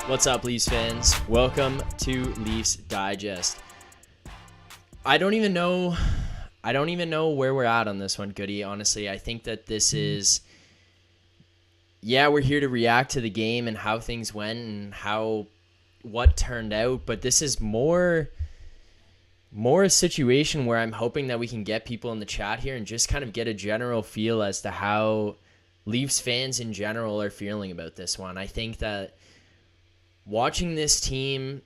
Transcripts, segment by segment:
What's up, Leafs fans? Welcome to Leafs Digest. I don't even know where we're at on this one, Goody. Honestly, I think that this is, we're here to react to the game and how things went and what turned out. But this is more a situation where I'm hoping that we can get people in the chat here and just kind of get a general feel as to how Leafs fans in general are feeling about this one. I think that watching this team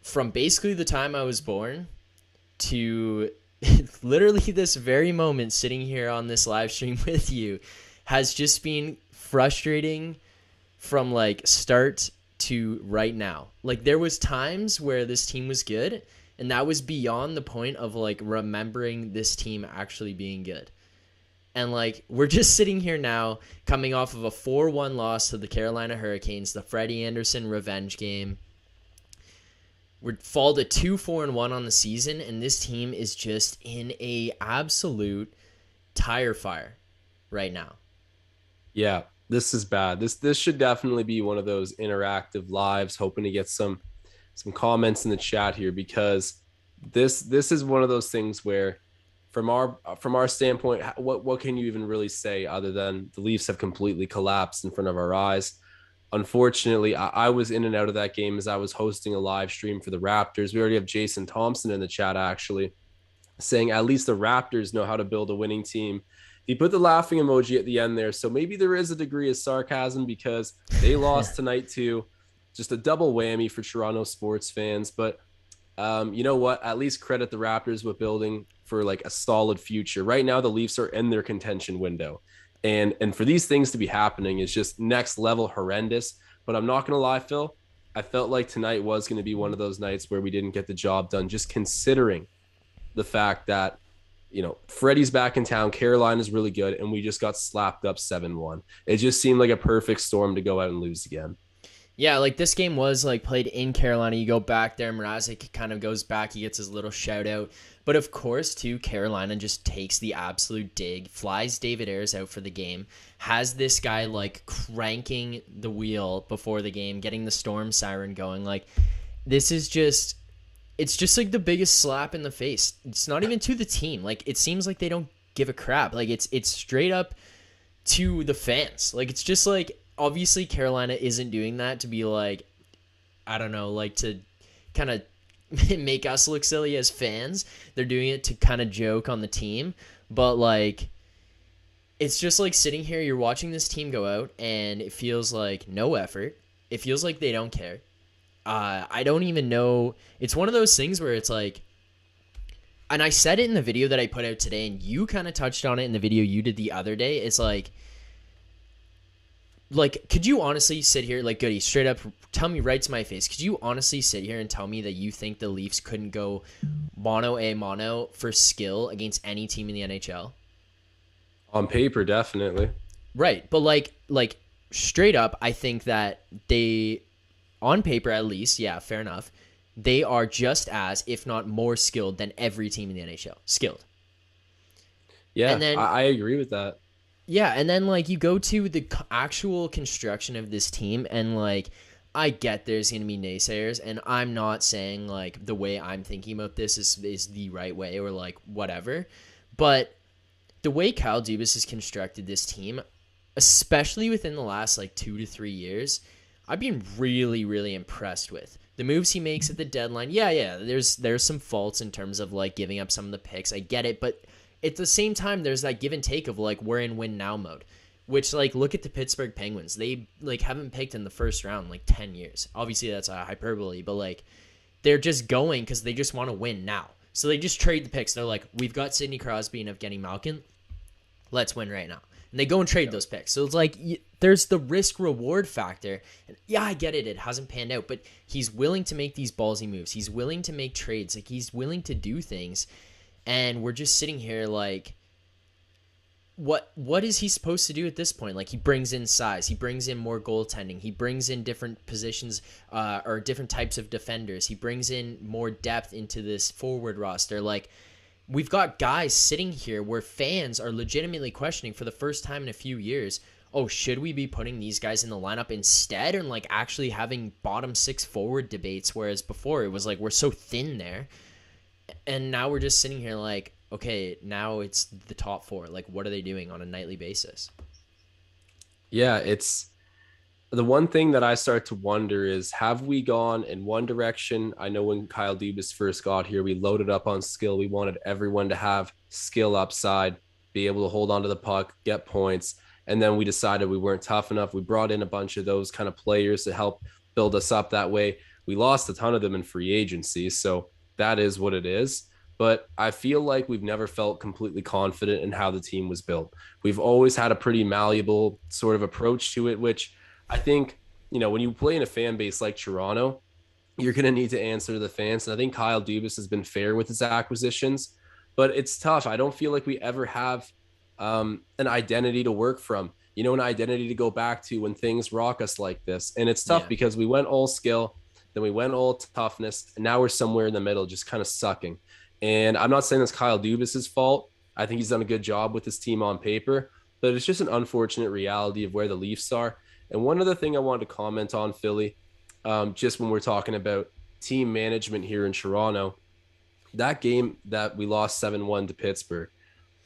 from basically the time I was born to literally this very moment sitting here on this live stream with you has just been frustrating from like start to right now. Like there was times where this team was good and that was beyond the point of like remembering this team actually being good. And, like, we're just sitting here now coming off of a 4-1 loss to the Carolina Hurricanes, the Freddie Anderson revenge game. We're fall to 2-4-1 on the season, and this team is just in a absolute tire fire right now. Yeah, this is bad. This should definitely be one of those interactive lives, hoping to get some comments in the chat here, because this is one of those things where from our standpoint, what can you even really say other than the Leafs have completely collapsed in front of our eyes? Unfortunately, I was in and out of that game as I was hosting a live stream for the Raptors. We already have Jason Thompson in the chat actually saying at least the Raptors know how to build a winning team. He put the laughing emoji at the end there, so maybe there is a degree of sarcasm because they lost tonight too. Just a double whammy for Toronto sports fans, but you know what? At least credit the Raptors with building for like a solid future. Right now, the Leafs are in their contention window, and for these things to be happening is just next level horrendous. But I'm not gonna lie, Phil. I felt like tonight was going to be one of those nights where we didn't get the job done, just considering the fact that Freddie's back in town, Carolina's really good, and we just got slapped up 7-1. It just seemed like a perfect storm to go out and lose again. Yeah, like this game was like played in Carolina. You go back there, Mrazek kind of goes back. He gets his little shout out. But of course, too, Carolina just takes the absolute dig, flies David Ayres out for the game, has this guy like cranking the wheel before the game, getting the storm siren going. Like this is just, it's just like the biggest slap in the face. It's not even to the team. Like it seems like they don't give a crap. Like it's straight up to the fans. Like it's just like, obviously, Carolina isn't doing that to be like, I don't know, like to kind of make us look silly as fans. They're doing it to kind of joke on the team. But, like, it's just like sitting here, you're watching this team go out, and it feels like no effort. It feels like they don't care. I don't even know. It's one of those things where it's like, and I said it in the video that I put out today, and you kind of touched on it in the video you did the other day. It's like, could you honestly sit here, like, Goody, straight up, tell me right to my face, could you honestly sit here and tell me that you think the Leafs couldn't go mono for skill against any team in the NHL? On paper, definitely. Right, but, like straight up, I think that they, on paper at least, yeah, fair enough, they are just as, if not more skilled than every team in the NHL. Skilled. Yeah, and then, I agree with that. Yeah, and then, like, you go to the actual construction of this team, and, like, I get there's going to be naysayers, and I'm not saying, like, the way I'm thinking about this is the right way or, like, whatever. But the way Kyle Dubas has constructed this team, especially within the last, like, 2 to 3 years, I've been really, really impressed with. The moves he makes at the deadline, there's some faults in terms of, like, giving up some of the picks. I get it, but at the same time, there's that give and take of, like, we're in win now mode, which, like, look at the Pittsburgh Penguins. They, like, haven't picked in the first round in, like, 10 years. Obviously, that's a hyperbole, but, like, they're just going because they just want to win now. So they just trade the picks. They're like, we've got Sidney Crosby and Evgeny Malkin. Let's win right now. And they go and trade those picks. So it's like, there's the risk-reward factor. And yeah, I get it. It hasn't panned out. But he's willing to make these ballsy moves. He's willing to make trades. Like, he's willing to do things. And we're just sitting here like, what is he supposed to do at this point? Like, he brings in size, he brings in more goaltending, he brings in different positions or different types of defenders, he brings in more depth into this forward roster. Like, we've got guys sitting here where fans are legitimately questioning for the first time in a few years, oh, should we be putting these guys in the lineup instead, and like actually having bottom six forward debates, whereas before it was like we're so thin there, and now we're just sitting here like, okay, now it's the top four. Like, what are they doing on a nightly basis? Yeah, it's the one thing that I start to wonder is, have we gone in one direction? I know when Kyle Dubas first got here, we loaded up on skill. We wanted everyone to have skill upside, be able to hold onto the puck, get points. And then we decided we weren't tough enough. We brought in a bunch of those kind of players to help build us up that way. We lost a ton of them in free agency. So that is what it is. But I feel like we've never felt completely confident in how the team was built. We've always had a pretty malleable sort of approach to it, which I think, when you play in a fan base like Toronto, you're going to need to answer to the fans. And I think Kyle Dubas has been fair with his acquisitions, but it's tough. I don't feel like we ever have an identity to work from, an identity to go back to when things rock us like this. And it's tough Yeah. because we went all skill, then we went all toughness, and now we're somewhere in the middle, just kind of sucking. And I'm not saying that's Kyle Dubas's fault. I think he's done a good job with his team on paper, but it's just an unfortunate reality of where the Leafs are. And one other thing I wanted to comment on, Philly, just when we're talking about team management here in Toronto, that game that we lost 7-1 to Pittsburgh,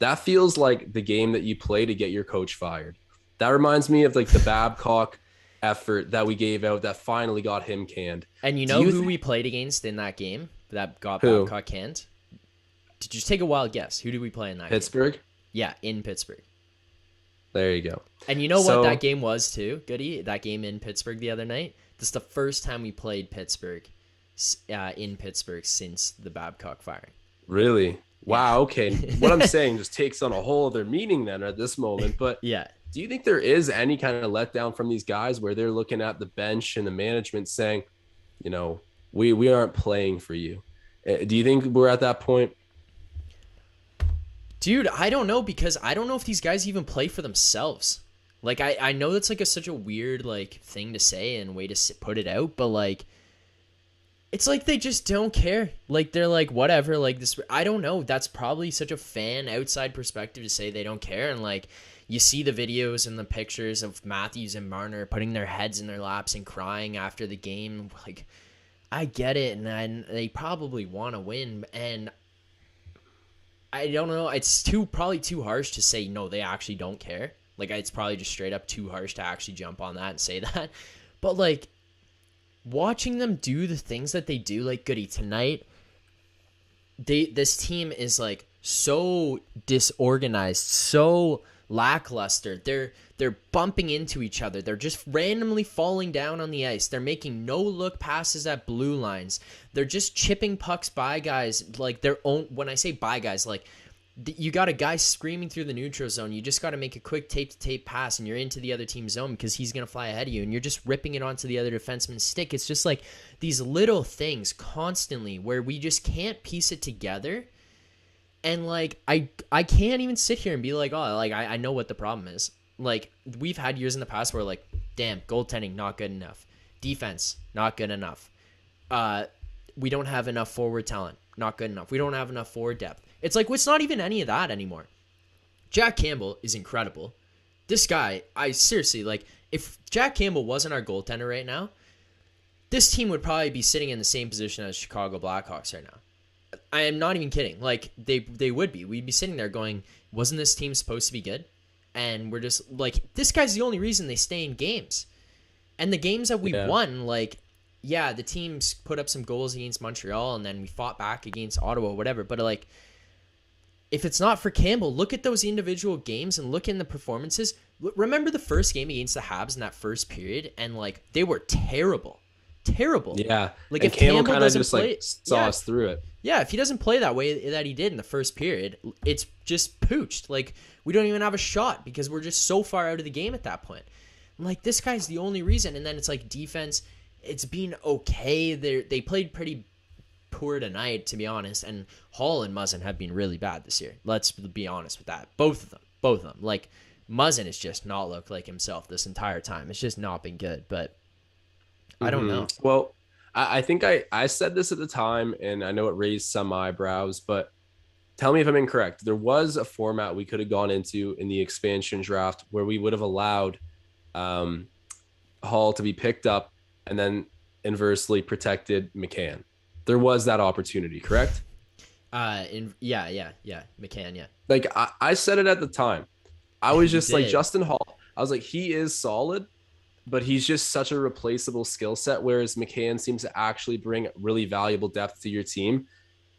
that feels like the game that you play to get your coach fired. That reminds me of like the Babcock effort that we gave out that finally got him canned. And you Do know you who we played against in that game that got who? Babcock canned? Did you take a wild guess? Who did we play in that game? Pittsburgh? Yeah, in Pittsburgh. There you go. And you know what that game was too, Goody? That game in Pittsburgh the other night? This is the first time we played Pittsburgh in Pittsburgh since the Babcock firing. Really? Wow, okay. What I'm saying just takes on a whole other meaning then at this moment. But Yeah. do you think there is any kind of letdown from these guys where they're looking at the bench and the management saying, we aren't playing for you? Do you think we're at that point? Dude, I don't know, because I don't know if these guys even play for themselves. Like, I know that's like such a weird like thing to say and way to put it out, but like, it's like they just don't care. Like, they're like, whatever, like this. I don't know. That's probably such a fan outside perspective to say they don't care. And like, you see the videos and the pictures of Matthews and Marner putting their heads in their laps and crying after the game. Like, I get it, and they probably want to win. And I don't know. It's probably too harsh to say no, they actually don't care. Like, it's probably just straight up too harsh to actually jump on that and say that. But like, watching them do the things that they do, like Goody tonight, this team is like so disorganized, so lackluster. They're bumping into each other. They're just randomly falling down on the ice. They're making no look passes at blue lines. They're just chipping pucks by guys like their own. When I say by guys, like, you got a guy screaming through the neutral zone. You just got to make a quick tape-to-tape pass, and you're into the other team's zone because he's going to fly ahead of you, and you're just ripping it onto the other defenseman's stick. It's just like these little things constantly where we just can't piece it together. And like, I can't even sit here and be like, oh, like I know what the problem is. Like, we've had years in the past where like, damn, goaltending not good enough, defense not good enough. We don't have enough forward talent, not good enough. We don't have enough forward depth. It's like, it's not even any of that anymore. Jack Campbell is incredible. This guy, I seriously, like, if Jack Campbell wasn't our goaltender right now, this team would probably be sitting in the same position as Chicago Blackhawks right now. I am not even kidding. Like, they would be. We'd be sitting there going, wasn't this team supposed to be good? And we're just like, this guy's the only reason they stay in games. And the games that we won, like, yeah, the teams put up some goals against Montreal, and then we fought back against Ottawa, whatever. But like, if it's not for Campbell, look at those individual games and look in the performances. Remember the first game against the Habs in that first period, and like, they were terrible. Yeah. Like, and if Campbell kind of doesn't just play, like saw us through it. Yeah, if he doesn't play that way that he did in the first period, it's just pooched. Like, we don't even have a shot because we're just so far out of the game at that point. Like, this guy's the only reason. And then it's like defense, it's been okay. They played pretty poor tonight, to be honest. And Hall and Muzzin have been really bad this year. Let's be honest with that. Both of them. Like, Muzzin has just not looked like himself this entire time. It's just not been good. But I don't know. Well, I think I said this at the time, and I know it raised some eyebrows, but tell me if I'm incorrect. There was a format we could have gone into in the expansion draft where we would have allowed um, Hall to be picked up and then inversely protected McCann. There was that opportunity, correct? Yeah, McCann, yeah. Like I said it at the time. I was You just like did. Justin Hall. I was like, he is solid, but he's just such a replaceable skill set. Whereas McCann seems to actually bring really valuable depth to your team.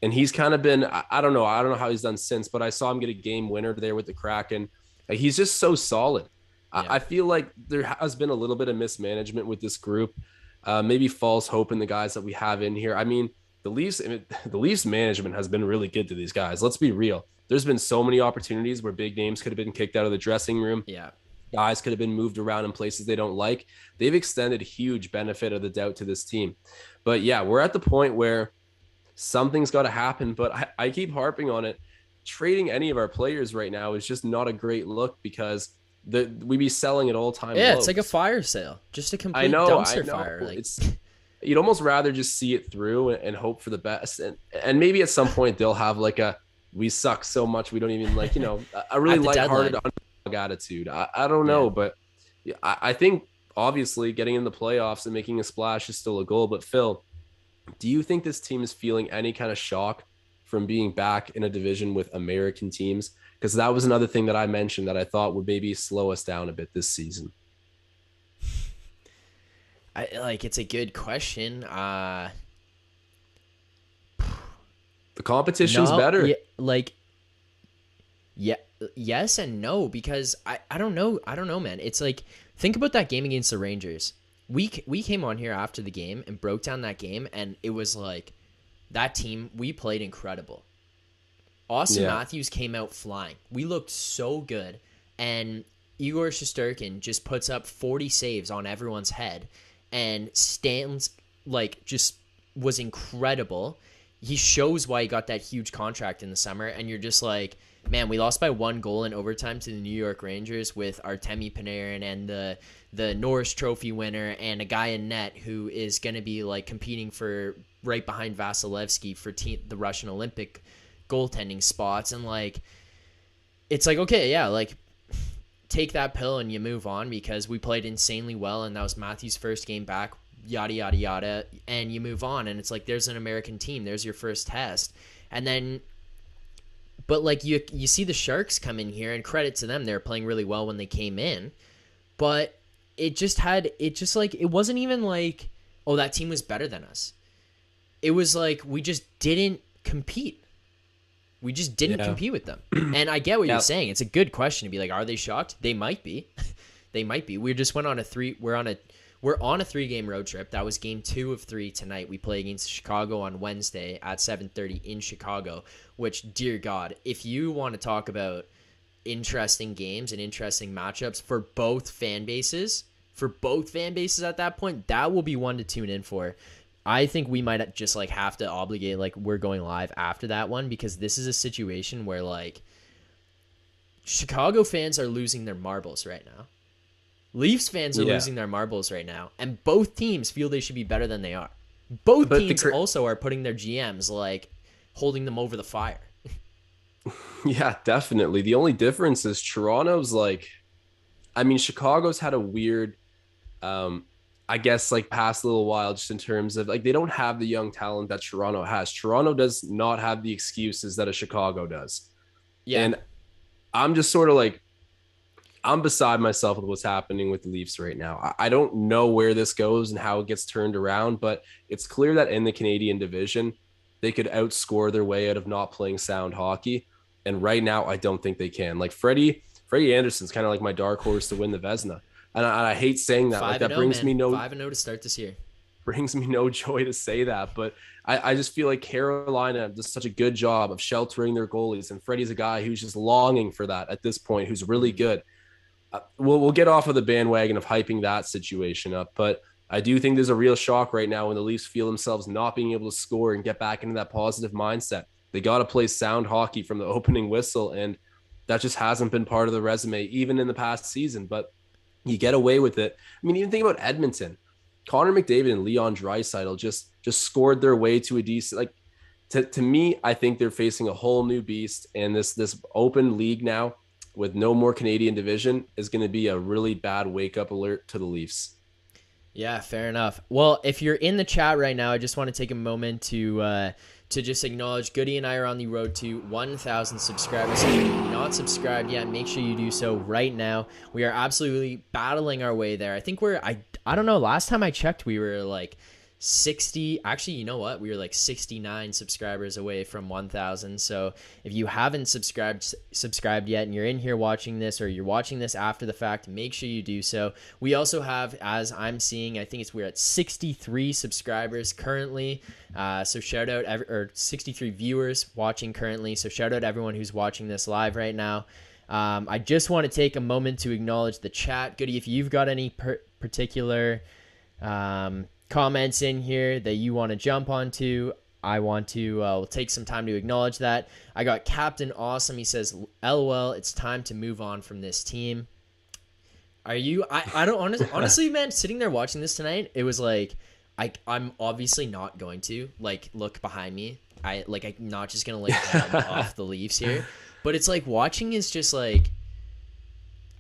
And he's kind of been, I don't know. I don't know how he's done since, but I saw him get a game winner there with the Kraken. Like, he's just so solid. Yeah. I feel like there has been a little bit of mismanagement with this group. Maybe false hope in the guys that we have in here. I mean, the Leafs management has been really good to these guys. Let's be real. There's been so many opportunities where big names could have been kicked out of the dressing room. Yeah. Guys could have been moved around in places they don't like. They've extended huge benefit of the doubt to this team. But yeah, we're at the point where something's got to happen. But I keep harping on it. Trading any of our players right now is just not a great look because we be selling at all time Yeah, lows. it's like a fire sale. Just a complete I dumpster know. fire. Like, It's you'd almost rather just see it through and hope for the best. And maybe at some point they'll have like a we suck so much we don't even like, a really at the lighthearted deadline. underdog attitude. I don't know, Yeah. but I think obviously getting in the playoffs and making a splash is still a goal. But Phil, do you think this team is feeling any kind of shock from being back in a division with American teams? Because that was another thing that I mentioned that I thought would maybe slow us down a bit this season. It's a good question. The competition's No, better. yeah, yes and no, because I don't know, man. It's like, think about that game against the Rangers. We came on here after the game and broke down that game, and it was like that team, we played incredible. Austin Yeah. Matthews came out flying. We looked so good, and Igor Shesterkin just puts up 40 saves on everyone's head, and Stanton's like just was incredible. He shows why he got that huge contract in the summer, and you're just like, man, we lost by 1 goal in overtime to the New York Rangers with Artemi Panarin and the Norris Trophy winner and a guy in net who is going to be like competing for right behind Vasilevsky for the Russian Olympic goaltending spots. And like, it's like, okay, yeah, like take that pill and you move on because we played insanely well and that was Matthew's first game back, yada yada yada, and you move on. And it's like, there's an American team, there's your first test. And then but like you see the Sharks come in here, and credit to them, they're playing really well when they came in, but it just like, it wasn't even like, oh, that team was better than us. It was like we just didn't compete. We just didn't Yeah. compete with them. And I get what Yeah. you're saying. It's a good question to be like, are they shocked? They might be. They might be. We just went on we're on a 3-game road trip. That was game 2 of 3 tonight. We play against Chicago on Wednesday at 7:30 in Chicago, which, dear God, if you want to talk about interesting games and interesting matchups for both fan bases, at that point, that will be one to tune in for. I think we might just like have to obligate, like, we're going live after that one, because this is a situation where like Chicago fans are losing their marbles right now. Leafs fans are losing their marbles right now, and both teams feel they should be better than they are. Both teams also are putting their GMs like holding them over the fire. Yeah, definitely. The only difference is Toronto's like, I mean, Chicago's had a weird, I guess, like past little while, just in terms of like, they don't have the young talent that Toronto has. Toronto does not have the excuses that a Chicago does. Yeah. And I'm just sort of like, I'm beside myself with what's happening with the Leafs right now. I don't know where this goes and how it gets turned around, but it's clear that in the Canadian division, they could outscore their way out of not playing sound hockey. And right now, I don't think they can. Like Freddie Anderson's kind of like my dark horse to win the Vezina. And I hate saying that. Like, that 5-0, brings man. me no 5-0 to start this year. brings me no joy to say that, but I just feel like Carolina does such a good job of sheltering their goalies, and Freddie's a guy who's just longing for that at this point, who's really good. We'll get off of the bandwagon of hyping that situation up, but I do think there's a real shock right now when the Leafs feel themselves not being able to score and get back into that positive mindset. They got to play sound hockey from the opening whistle, and that just hasn't been part of the resume even in the past season, but you get away with it. I mean, even think about Edmonton. Connor McDavid and Leon Draisaitl just scored their way to a decent, like, To me, I think they're facing a whole new beast, and this open league now with no more Canadian division is going to be a really bad wake up alert to the Leafs. Yeah, fair enough. Well, if you're in the chat right now, I just want to take a moment to just acknowledge Goody and I are on the road to 1,000 subscribers. If you're not subscribed yet, make sure you do so right now. We are absolutely battling our way there. I think I don't know, last time I checked, we were like 60, actually, you know what, we were like 69 subscribers away from 1,000. So if you haven't subscribed yet and you're in here watching this, or you're watching this after the fact, make sure you do so. We also have, as I'm seeing, I think we're at 63 subscribers currently. So shout out, or 63 viewers watching currently. So shout out everyone who's watching this live right now. I just want to take a moment to acknowledge the chat. Goody, if you've got any particular comments in here that you want to jump onto, I want to we'll take some time to acknowledge that. I got Captain Awesome. He says, LOL, it's time to move on from this team. Are you? I don't honestly, man, sitting there watching this tonight, it was like, I'm obviously not going to like look behind me. I'm not just gonna like off the Leafs here, but it's like watching is just like,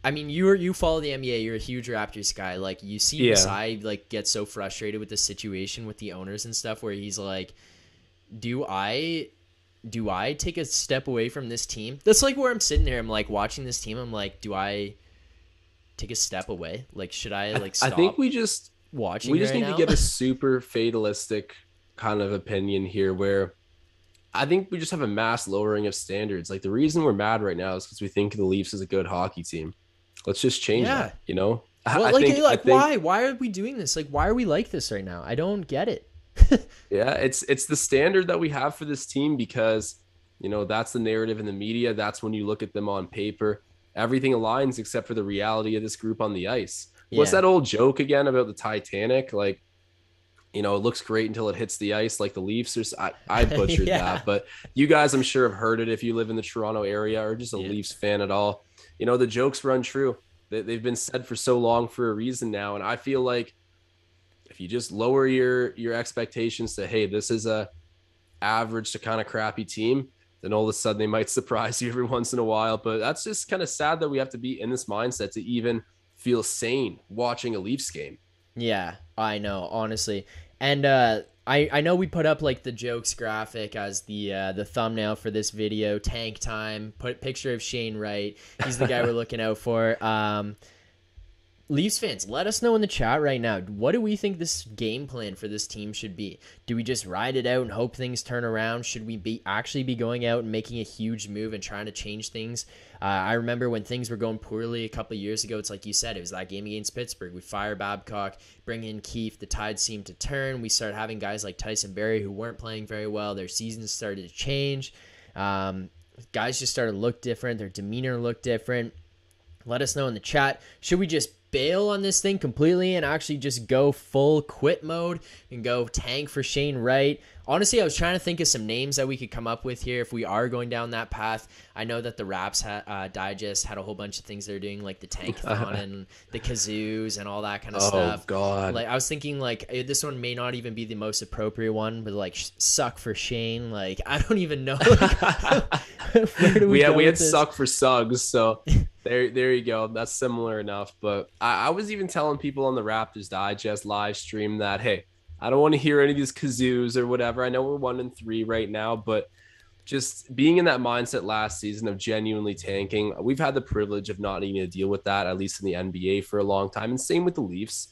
I mean, you follow the NBA. You're a huge Raptors guy. Like, you see Masai like get so frustrated with the situation with the owners and stuff, where he's like, "Do I take a step away from this team?" That's like where I'm sitting here. I'm like watching this team. I'm like, "Do I take a step away? Like, should I like stop?" I think we just watching. We just right need now? to get a super fatalistic kind of opinion here, where I think we just have a mass lowering of standards. Like, the reason we're mad right now is because we think the Leafs is a good hockey team. Let's just change that, you know? Well, I think, why? Why are we doing this? Like, why are we like this right now? I don't get it. Yeah, it's the standard that we have for this team because, you know, that's the narrative in the media. That's when you look at them on paper. Everything aligns except for the reality of this group on the ice. Yeah. What's that old joke again about the Titanic? Like, you know, it looks great until it hits the ice, like the Leafs. I butchered that, but you guys, I'm sure, have heard it if you live in the Toronto area or just a Leafs fan at all. You know, the jokes run true. They've been said for so long for a reason now. And I feel like if you just lower your expectations to, hey, this is a average to kind of crappy team, then all of a sudden they might surprise you every once in a while. But that's just kind of sad that we have to be in this mindset to even feel sane watching a Leafs game. Yeah, I know, honestly. And I know we put up like the jokes graphic as the thumbnail for this video. Tank time. Put picture of Shane Wright. He's the guy we're looking out for. Leafs fans, let us know in the chat right now. What do we think this game plan for this team should be? Do we just ride it out and hope things turn around? Should we actually be going out and making a huge move and trying to change things? I remember when things were going poorly a couple of years ago. It's like you said, it was that game against Pittsburgh. We fire Babcock, bring in Keefe. The tide seemed to turn. We started having guys like Tyson Barrie who weren't playing very well. Their seasons started to change. Guys just started to look different. Their demeanor looked different. Let us know in the chat. Should we just bail on this thing completely and actually just go full quit mode and go tank for Shane Wright? Honestly, I was trying to think of some names that we could come up with here if we are going down that path. I know that the Raps Digest had a whole bunch of things they're doing, like the Tankathon and the Kazoos and all that kind of stuff. Oh, God. Like, I was thinking, like, this one may not even be the most appropriate one, but, like, suck for Shane. Like, I don't even know. Like, where do we we had suck for Suggs, so there you go. That's similar enough. But I was even telling people on the Raptors Digest live stream that, hey, I don't want to hear any of these kazoos or whatever. I know we're 1-3 right now, but just being in that mindset last season of genuinely tanking, we've had the privilege of not needing to deal with that, at least in the NBA, for a long time. And same with the Leafs.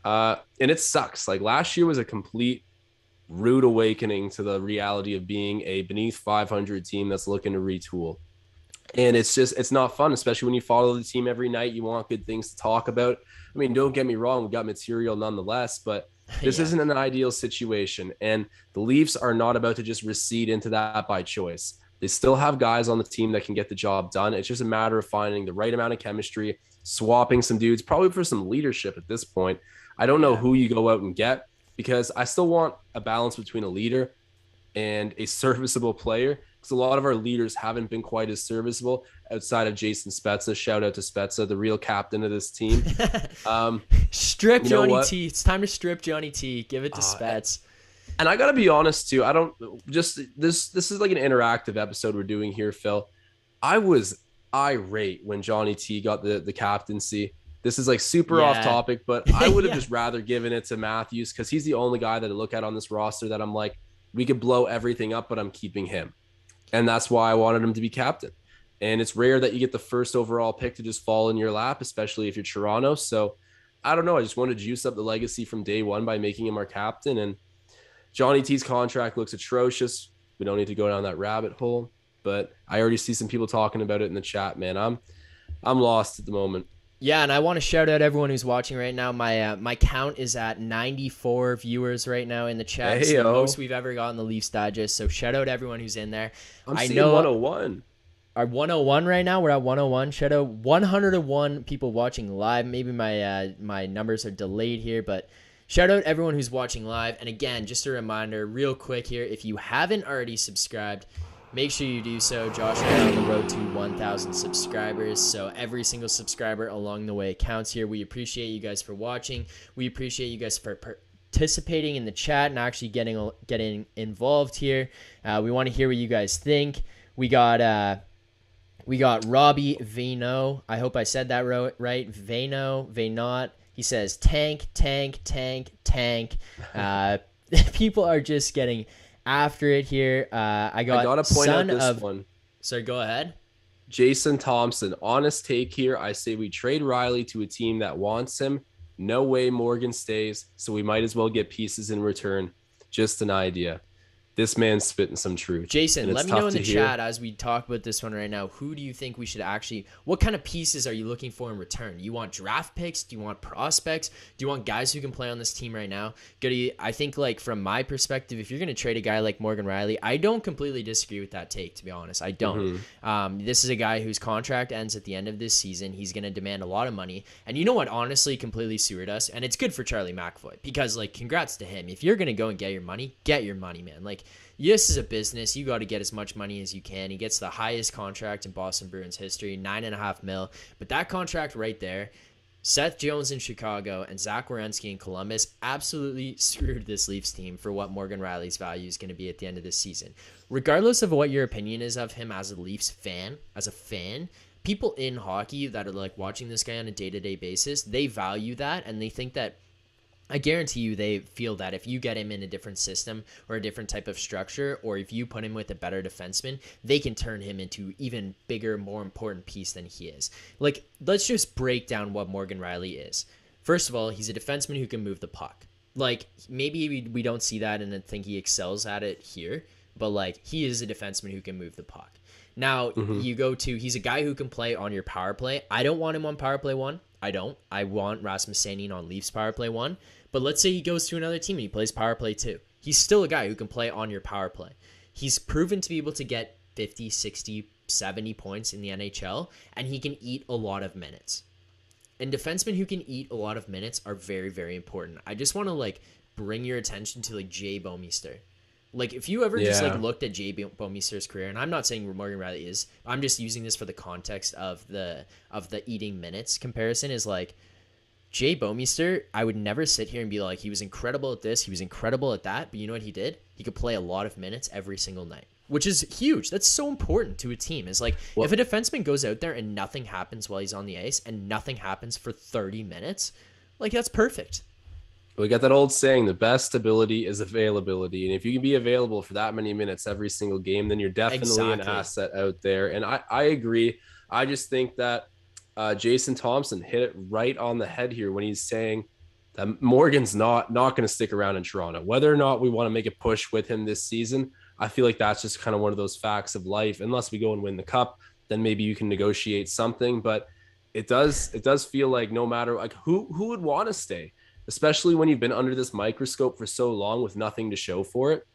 And it sucks. Like, last year was a complete rude awakening to the reality of being a beneath 500 team that's looking to retool. And it's not fun, especially when you follow the team every night. You want good things to talk about. I mean, don't get me wrong, we got material nonetheless, but this isn't an ideal situation. And the Leafs are not about to just recede into that by choice. They still have guys on the team that can get the job done. It's just a matter of finding the right amount of chemistry, swapping some dudes, probably for some leadership at this point. I don't know who you go out and get, because I still want a balance between a leader and a serviceable player, because a lot of our leaders haven't been quite as serviceable outside of Jason Spezza. Shout out to Spezza, the real captain of this team. Strip Johnny T. It's time to strip Johnny T. Give it to Spets. And I gotta be honest too. I don't just this is like an interactive episode we're doing here, Phil. I was irate when Johnny T got the captaincy. This is like super off Yeah. topic, but I would have Yeah. just rather given it to Matthews because he's the only guy that I look at on this roster that I'm like, we could blow everything up, but I'm keeping him. And that's why I wanted him to be captain. And it's rare that you get the first overall pick to just fall in your lap, especially if you're Toronto. So I don't know. I just wanted to juice up the legacy from day one by making him our captain. And Johnny T's contract looks atrocious. We don't need to go down that rabbit hole, but I already see some people talking about it in the chat, man. I'm lost at the moment. Yeah, and I want to shout out everyone who's watching right now. My count is at 94 viewers right now in the chat. It's the most we've ever gotten the Leafs Digest. So shout out everyone who's in there. I'm I seeing know 101. our 101 right now. We're at 101. Shout out 101 people watching live. Maybe my numbers are delayed here, but shout out everyone who's watching live. And again, just a reminder, real quick here, if you haven't already subscribed, make sure you do so. Josh and I are on the road to 1,000 subscribers, so every single subscriber along the way counts here. We appreciate you guys for watching. We appreciate you guys for participating in the chat and actually getting involved here. We want to hear what you guys think. We got Robbie Vano. I hope I said that right. Vanot. He says tank. People are just getting after it here. I gotta point out this one. Sorry, go ahead. Jason Thompson, honest take here. I say we trade Riley to a team that wants him. No way Morgan stays, so we might as well get pieces in return. Just an idea. This man's spitting some truth. Jason, let me know in the chat as we talk about this one right now. Who do you think we should actually... What kind of pieces are you looking for in return? You want draft picks? Do you want prospects? Do you want guys who can play on this team right now? Goody, I think, like, from my perspective, if you're going to trade a guy like Morgan Riley, I don't completely disagree with that take, to be honest. I don't. This is a guy whose contract ends at the end of this season. He's going to demand a lot of money. And you know what honestly completely sewered us? And it's good for Charlie McAvoy because, like, congrats to him. If you're going to go and get your money, man. Like, this is a business. You got to get as much money as you can. He gets the highest contract in Boston Bruins history, $9.5 million. But that contract right there, Seth Jones in Chicago and Zach Werenski in Columbus absolutely screwed this Leafs team for what Morgan Riley's value is going to be at the end of this season. Regardless of what your opinion is of him as a Leafs fan, people in hockey that are like watching this guy on a day-to-day basis, they value that and they think that I guarantee you they feel that if you get him in a different system or a different type of structure, or if you put him with a better defenseman, they can turn him into even bigger, more important piece than he is. Like, let's just break down what Morgan Riley is. First of all, he's a defenseman who can move the puck. Like, maybe we don't see that and then think he excels at it here, but, like, he is a defenseman who can move the puck. Now, you go to, he's a guy who can play on your power play. I don't want him on power play 1. I don't. I want Rasmus Sandin on Leafs power play 1. But let's say he goes to another team and he plays power play 2. He's still a guy who can play on your power play. He's proven to be able to get 50, 60, 70 points in the NHL, and he can eat a lot of minutes. And defensemen who can eat a lot of minutes are very, very important. I just want to, like, bring your attention to, like, Jay Bouwmeester. Like, if you ever just, like, looked at Jay Bouwmeester's career, and I'm not saying Morgan Riley is, I'm just using this for the context of the eating minutes comparison, is, like, Jay Bouwmeester, I would never sit here and be like, he was incredible at this, he was incredible at that, but you know what he did? He could play a lot of minutes every single night, which is huge. That's so important to a team. Is like, if a defenseman goes out there and nothing happens while he's on the ice and nothing happens for 30 minutes, like, that's perfect. We got that old saying, the best ability is availability. And if you can be available for that many minutes every single game, then you're definitely an asset out there. And I agree. I just think that Jason Thompson hit it right on the head here when he's saying that Morgan's not going to stick around in Toronto. Whether or not we want to make a push with him this season, I feel like that's just kind of one of those facts of life. Unless we go and win the cup, then maybe you can negotiate something. But it does feel like no matter, like, who would want to stay, especially when you've been under this microscope for so long with nothing to show for it.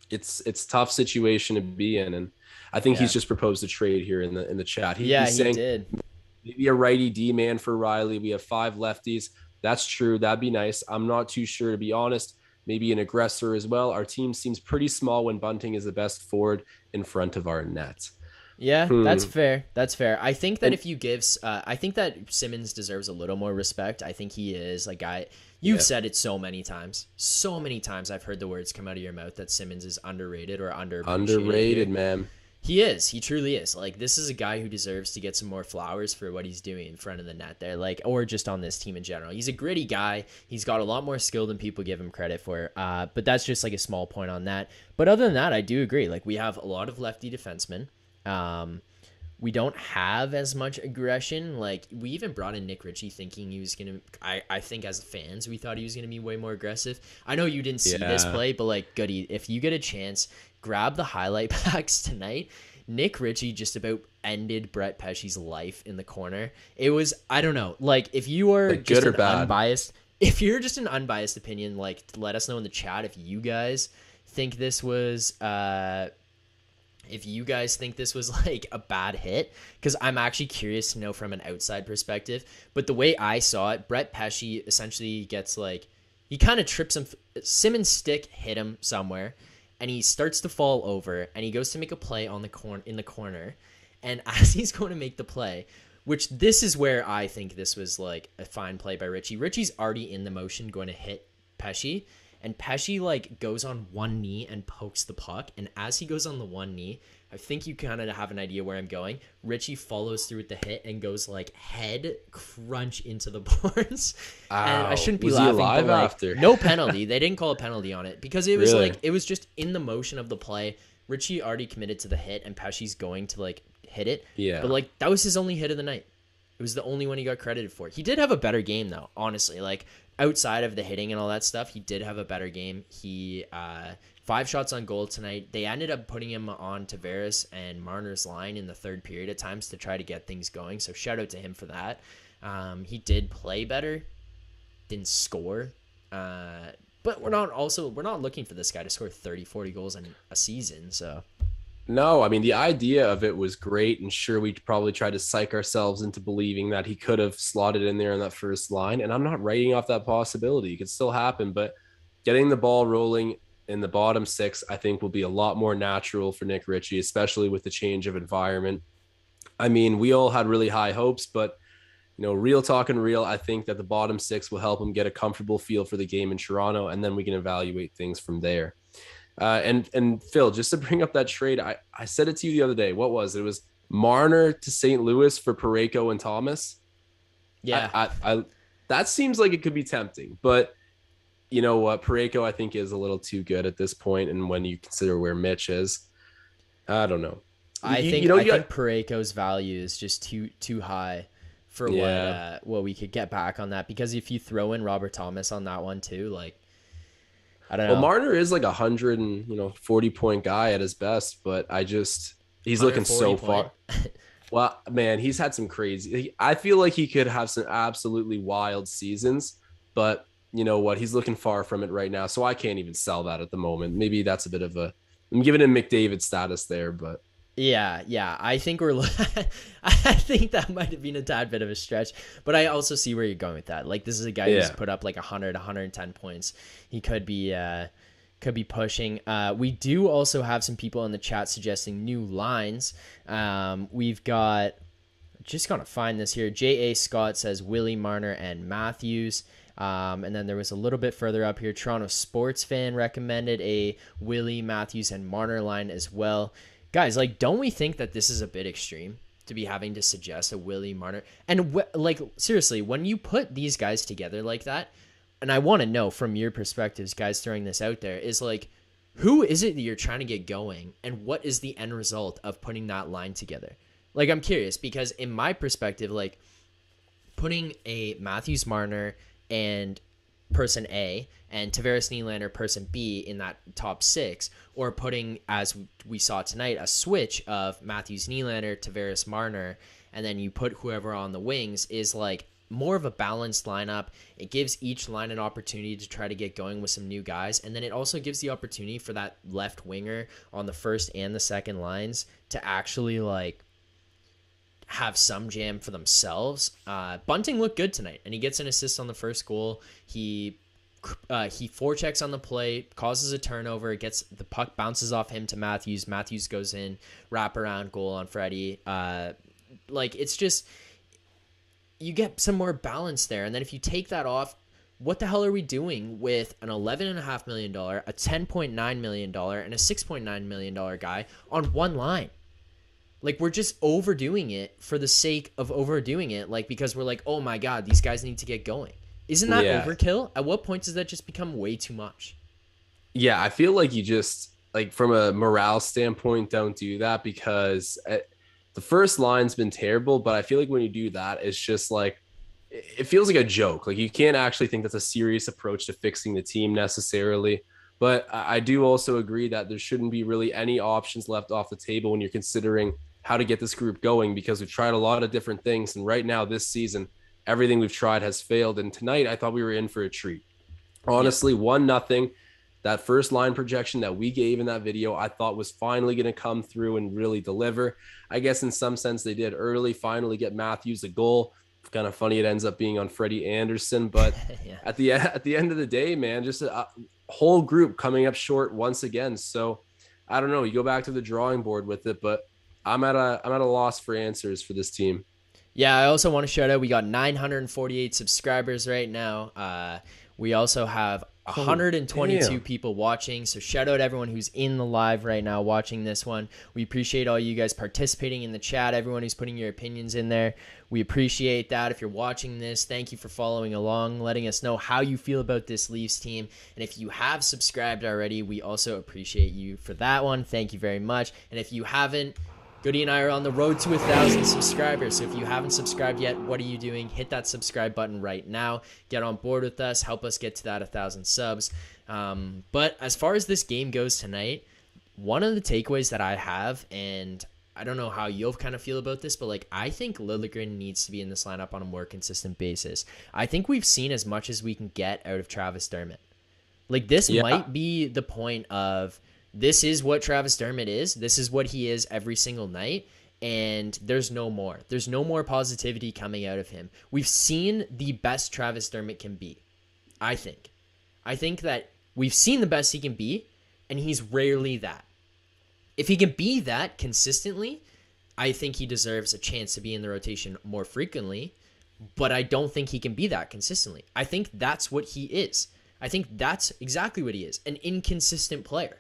It's tough situation to be in. And I think he's just proposed a trade here in the chat. He's saying, he did. Maybe a righty D man for Riley. We have 5 lefties. That's true. That'd be nice. I'm not too sure, to be honest. Maybe an aggressor as well. Our team seems pretty small when Bunting is the best forward in front of our net. Yeah, that's Hmm. fair. That's fair. I think that And if you give, I think that Simmons deserves a little more respect. I think he is like guy. You've yeah, said it so many times. So many times I've heard the words come out of your mouth that Simmons is underrated or underappreciated here. underrated, man. He is. He truly is. Like this is a guy who deserves to get some more flowers for what he's doing in front of the net there. Like or just on this team in general. He's a gritty guy. He's got a lot more skill than people give him credit for. But that's just like a small point on that. But other than that, I do agree. Like we have a lot of lefty defensemen. Um, we don't have as much aggression. Like we even brought in Nick Ritchie thinking he was gonna. I think as fans we thought he was gonna be way more aggressive. I know you didn't see this Yeah, play, but like Goody, if you get a chance, grab the highlight packs tonight. Nick Ritchie just about ended Brett Pesci's life in the corner. It was I don't know. Like if you are like good just or an bad. unbiased, if you're just an unbiased opinion, like let us know in the chat if you guys think this was if you guys think this was like a bad hit, because I'm actually curious to know from an outside perspective. But the way I saw it, Brett Pesci essentially gets like, he kind of trips him. Simmons' stick hit him somewhere, and he starts to fall over, and he goes to make a play on the corner. And as he's going to make the play, which this is where I think this was like a fine play by Richie. Richie's already in the motion going to hit Pesci, and Pesci like goes on one knee and pokes the puck. And as he goes on the one knee, I think you kind of have an idea where I'm going. Richie follows through with the hit and goes like head crunch into the boards. And I Ow. shouldn't be Was he laughing, but alive like after? no penalty. They didn't call a penalty on it because it was Really? like it was just in the motion of the play. Richie already committed to the hit, and Pesci's going to like hit it. But Yeah. like that was his only hit of the night. It was the only one he got credited for. He did have a better game though, honestly. Like outside of the hitting and all that stuff, he did have a better game. He 5 shots on goal tonight. They ended up putting him on Tavares and Marner's line in the third period at times to try to get things going. So shout out to him for that. He did play better, didn't score. But we're not looking for this guy to score 30, 40 goals in a season. So No, I mean, the idea of it was great. And sure, we probably tried to psych ourselves into believing that he could have slotted in there in that first line. And I'm not writing off that possibility. It could still happen. But getting the ball rolling in the bottom 6, I think will be a lot more natural for Nick Ritchie, especially with the change of environment. I mean, we all had really high hopes, but real talking real, I think that the bottom 6 will help him get a comfortable feel for the game in Toronto, and then we can evaluate things from there. And Phil, just to bring up that trade, I said it to you the other day. What was it? It was Marner to St. Louis for Parayko and Thomas. yeah, I that seems like it could be tempting, but you know what? Parayko, I think, is a little too good at this point, and when you consider where Mitch is, I don't know. I You, think you know, I you think got Parayko's value is just too high for yeah. what we could get back on that. Because if you throw in Robert Thomas on that one too, like I don't Well, know, Marner is like 140 point guy at his best, but he's looking 140 so point. far. Well, man, he's had some crazy. I feel like he could have some absolutely wild seasons, but you know what? He's looking far from it right now, so I can't even sell that at the moment. Maybe that's a bit of a. I'm giving him McDavid status there, but Yeah. I think I think that might have been a tad bit of a stretch, but I also see where you're going with that. Like this is a guy who's yeah, put up like 100, 110 points. He could be pushing. We do also have some people in the chat suggesting new lines. We've got just gonna find this here. J.A. Scott says Willie Marner and Matthews. And then there was a little bit further up here. Toronto Sports Fan recommended a Willie, Matthews, and Marner line as well. Guys, like, don't we think that this is a bit extreme to be having to suggest a Willie Marner? And like, seriously, when you put these guys together like that, and I want to know from your perspectives, guys, throwing this out there, is like, who is it that you're trying to get going, and what is the end result of putting that line together? Like, I'm curious because in my perspective, like, putting a Matthews Marner and person A and Tavares Nylander person B in that top 6, or putting, as we saw tonight, a switch of Matthews Nylander, Tavares Marner, and then you put whoever on the wings is like more of a balanced lineup. It gives each line an opportunity to try to get going with some new guys, and then it also gives the opportunity for that left winger on the first and the second lines to actually like have some jam for themselves. Bunting looked good tonight, and he gets an assist on the first goal. He He forechecks on the play, causes a turnover, gets the puck, bounces off him to Matthews. Matthews goes in, wraparound goal on Freddie. It's just, you get some more balance there. And then if you take that off, what the hell are we doing with an $11.5 million, a $10.9 million, and a $6.9 million guy on one line? Like, we're just overdoing it for the sake of overdoing it, like, because we're like, oh my God, these guys need to get going. Isn't that overkill? At what point does that just become way too much? Yeah, I feel like you just, like, from a morale standpoint, don't do that, because the first line's been terrible, but I feel like when you do that, it's just like, it feels like a joke. Like, you can't actually think that's a serious approach to fixing the team necessarily. But I do also agree that there shouldn't be really any options left off the table when you're considering how to get this group going, because we've tried a lot of different things. And right now, this season, everything we've tried has failed. And tonight, I thought we were in for a treat. Honestly, 1-0. That first line projection that we gave in that video, I thought was finally going to come through and really deliver. I guess in some sense they did early, finally get Matthews a goal. It's kind of funny it ends up being on Freddie Anderson, but Yeah. at the end of the day, man, just a whole group coming up short once again. So I don't know. You go back to the drawing board with it, but I'm at a loss for answers for this team. Yeah, I also want to shout out, we got 948 subscribers right now. We also have 122 people watching. So shout out everyone who's in the live right now watching this one. We appreciate all you guys participating in the chat, everyone who's putting your opinions in there. We appreciate that. If you're watching this, thank you for following along, letting us know how you feel about this Leafs team. And if you have subscribed already, we also appreciate you for that one. Thank you very much. And if you haven't, Goody and I are on the road to 1,000 subscribers. So if you haven't subscribed yet, what are you doing? Hit that subscribe button right now. Get on board with us. Help us get to that 1,000 subs. But as far as this game goes tonight, one of the takeaways that I have, and I don't know how you'll kind of feel about this, but like, I think Liljegren needs to be in this lineup on a more consistent basis. I think we've seen as much as we can get out of Travis Dermott. Like, this might be the point of, this is what Travis Dermott is. This is what he is every single night. And there's no more. There's no more positivity coming out of him. We've seen the best Travis Dermott can be, I think. I think that we've seen the best he can be, and he's rarely that. If he can be that consistently, I think he deserves a chance to be in the rotation more frequently, but I don't think he can be that consistently. I think that's what he is. I think that's exactly what he is, an inconsistent player.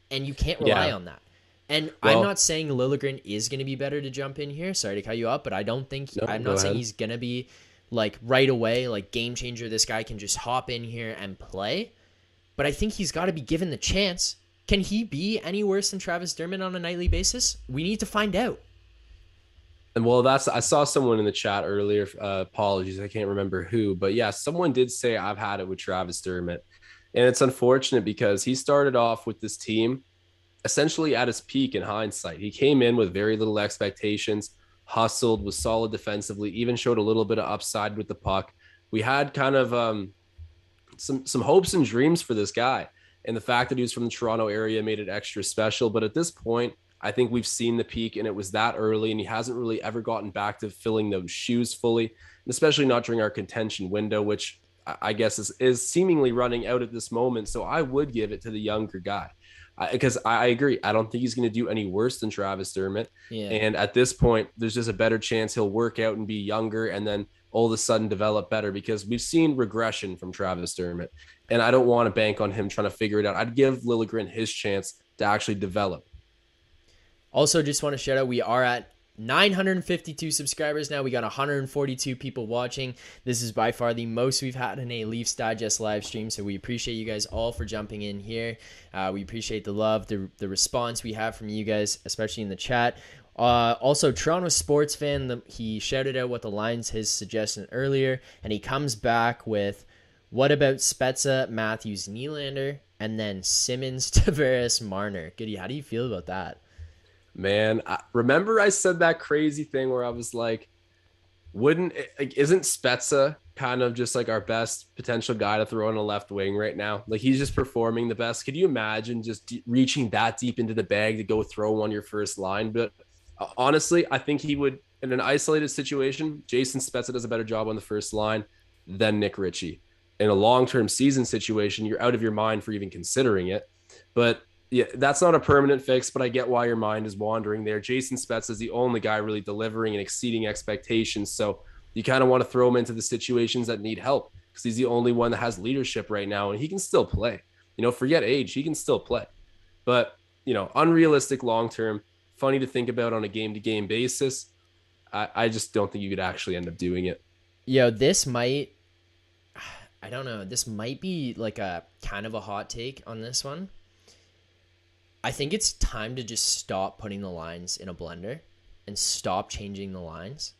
And you can't rely on that. And I'm not saying Liljegren is going to be better to jump in here. Sorry to cut you up, but I don't think I'm not saying he's going to be like right away, like game changer. This guy can just hop in here and play. But I think he's got to be given the chance. Can he be any worse than Travis Dermott on a nightly basis? We need to find out. And well, I saw someone in the chat earlier. Apologies, I can't remember who, but yeah, someone did say I've had it with Travis Dermott. And it's unfortunate because he started off with this team essentially at his peak in hindsight. He came in with very little expectations, hustled, was solid defensively, even showed a little bit of upside with the puck. We had kind of some hopes and dreams for this guy. And the fact that he was from the Toronto area made it extra special. But at this point, I think we've seen the peak, and it was that early, and he hasn't really ever gotten back to filling those shoes fully, and especially not during our contention window, which I guess is seemingly running out at this moment. So I would give it to the younger guy, because I agree. I don't think he's going to do any worse than Travis Dermott. Yeah. And at this point, there's just a better chance he'll work out and be younger and then all of a sudden develop better, because we've seen regression from Travis Dermott. And I don't want to bank on him trying to figure it out. I'd give Liljegren his chance to actually develop. Also, just want to shout out, we are at 952 subscribers now. We got 142 people watching. This is by far the most we've had in a Leafs Digest live stream, so we appreciate you guys all for jumping in here. We appreciate the love, the response we have from you guys, especially in the chat. Also, Toronto sports fan, he shouted out what the lines his suggestion earlier, and he comes back with, what about Spezza, Matthews, Nylander, and then Simmons, Tavares, Marner? Goody, how do you feel about that? Man, remember I said that crazy thing where I was like, isn't Spezza kind of just like our best potential guy to throw on a left wing right now? Like, he's just performing the best. Could you imagine just reaching that deep into the bag to go throw on your first line? But honestly, I think he would, in an isolated situation, Jason Spezza does a better job on the first line than Nick Ritchie. in a long-term season situation, you're out of your mind for even considering it. But yeah, that's not a permanent fix, but I get why your mind is wandering there. Jason Spetz is the only guy really delivering and exceeding expectations. So you kind of want to throw him into the situations that need help because he's the only one that has leadership right now and he can still play. Forget age, he can still play. But, unrealistic long term, funny to think about on a game to game basis. I just don't think you could actually end up doing it. This might, I don't know, this might be like a kind of a hot take on this one. I think it's time to just stop putting the lines in a blender and stop changing the lines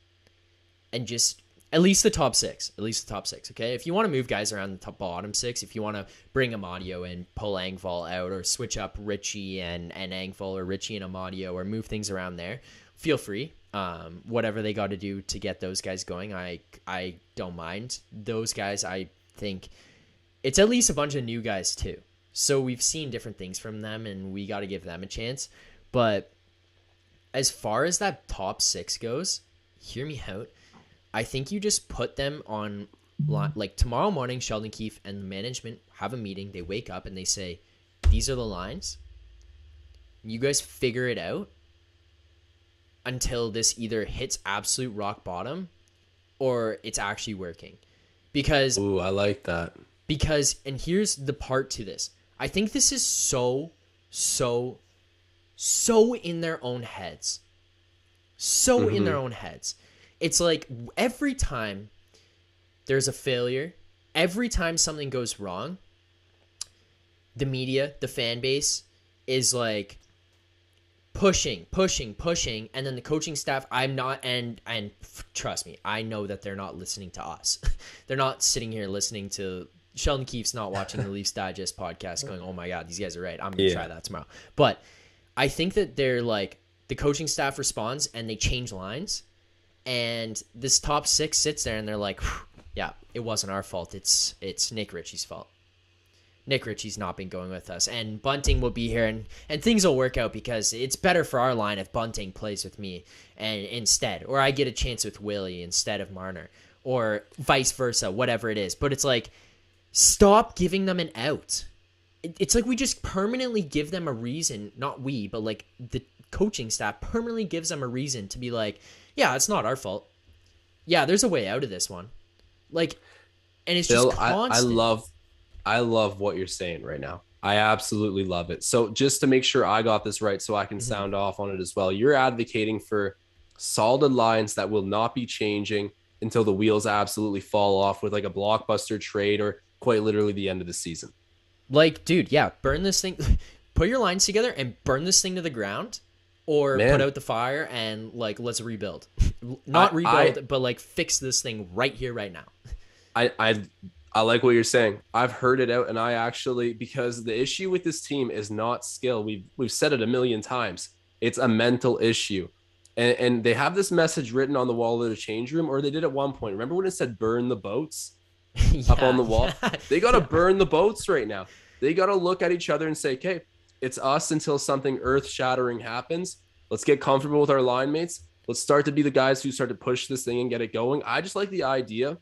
and just at least the top six, okay? If you want to move guys around the top bottom six, if you want to bring Amadio in, pull Engvall out, or switch up Richie and Engvall, or Richie and Amadio, or move things around there, feel free. Whatever they got to do to get those guys going, I don't mind. Those guys, I think it's at least a bunch of new guys too. So we've seen different things from them, and we got to give them a chance. But as far as that top six goes, hear me out. I think you just put them on, like tomorrow morning, Sheldon Keefe and the management have a meeting. They wake up and they say, these are the lines. You guys figure it out until this either hits absolute rock bottom or it's actually working. Because, ooh, I like that. Because, and here's the part to this. I think this is so in their own heads. So in their own heads. It's like every time there's a failure, every time something goes wrong, the media, the fan base is like pushing, and then the coaching staff, and trust me, I know that they're not listening to us. They're not sitting here listening to Sheldon Keefe's not watching the Leafs Digest podcast going, oh my God, these guys are right. I'm going to try that tomorrow. But I think that they're like, the coaching staff responds and they change lines. And this top six sits there and they're like, yeah, it wasn't our fault. It's Nick Ritchie's fault. Nick Ritchie's not been going with us. And Bunting will be here and things will work out because it's better for our line if Bunting plays with me and instead. Or I get a chance with Willie instead of Marner. Or vice versa, whatever it is. But it's like, stop giving them an out. It's like we just permanently give them a reason, not we, but like the coaching staff permanently gives them a reason to be like, yeah, it's not our fault. Yeah, there's a way out of this one. Like, and it's Bill, just constant. I love what you're saying right now. I absolutely love it. So just to make sure I got this right so I can sound off on it as well, you're advocating for solid lines that will not be changing until the wheels absolutely fall off with like a blockbuster trade or quite literally the end of the season. Like, dude, yeah, burn this thing, put your lines together and burn this thing to the ground, or put out the fire and like, let's rebuild. Not rebuild, but like fix this thing right here, right now. I like what you're saying. I've heard it out, and I actually, because the issue with this team is not skill. We've said it a million times. It's a mental issue. And they have this message written on the wall of the change room, or they did at one point. Remember when it said burn the boats? Up on the wall? They got to burn the boats right now. They got to look at each other and say, okay, it's us until something earth-shattering happens. Let's get comfortable with our line mates. Let's start to be the guys who start to push this thing and get it going. I just like the idea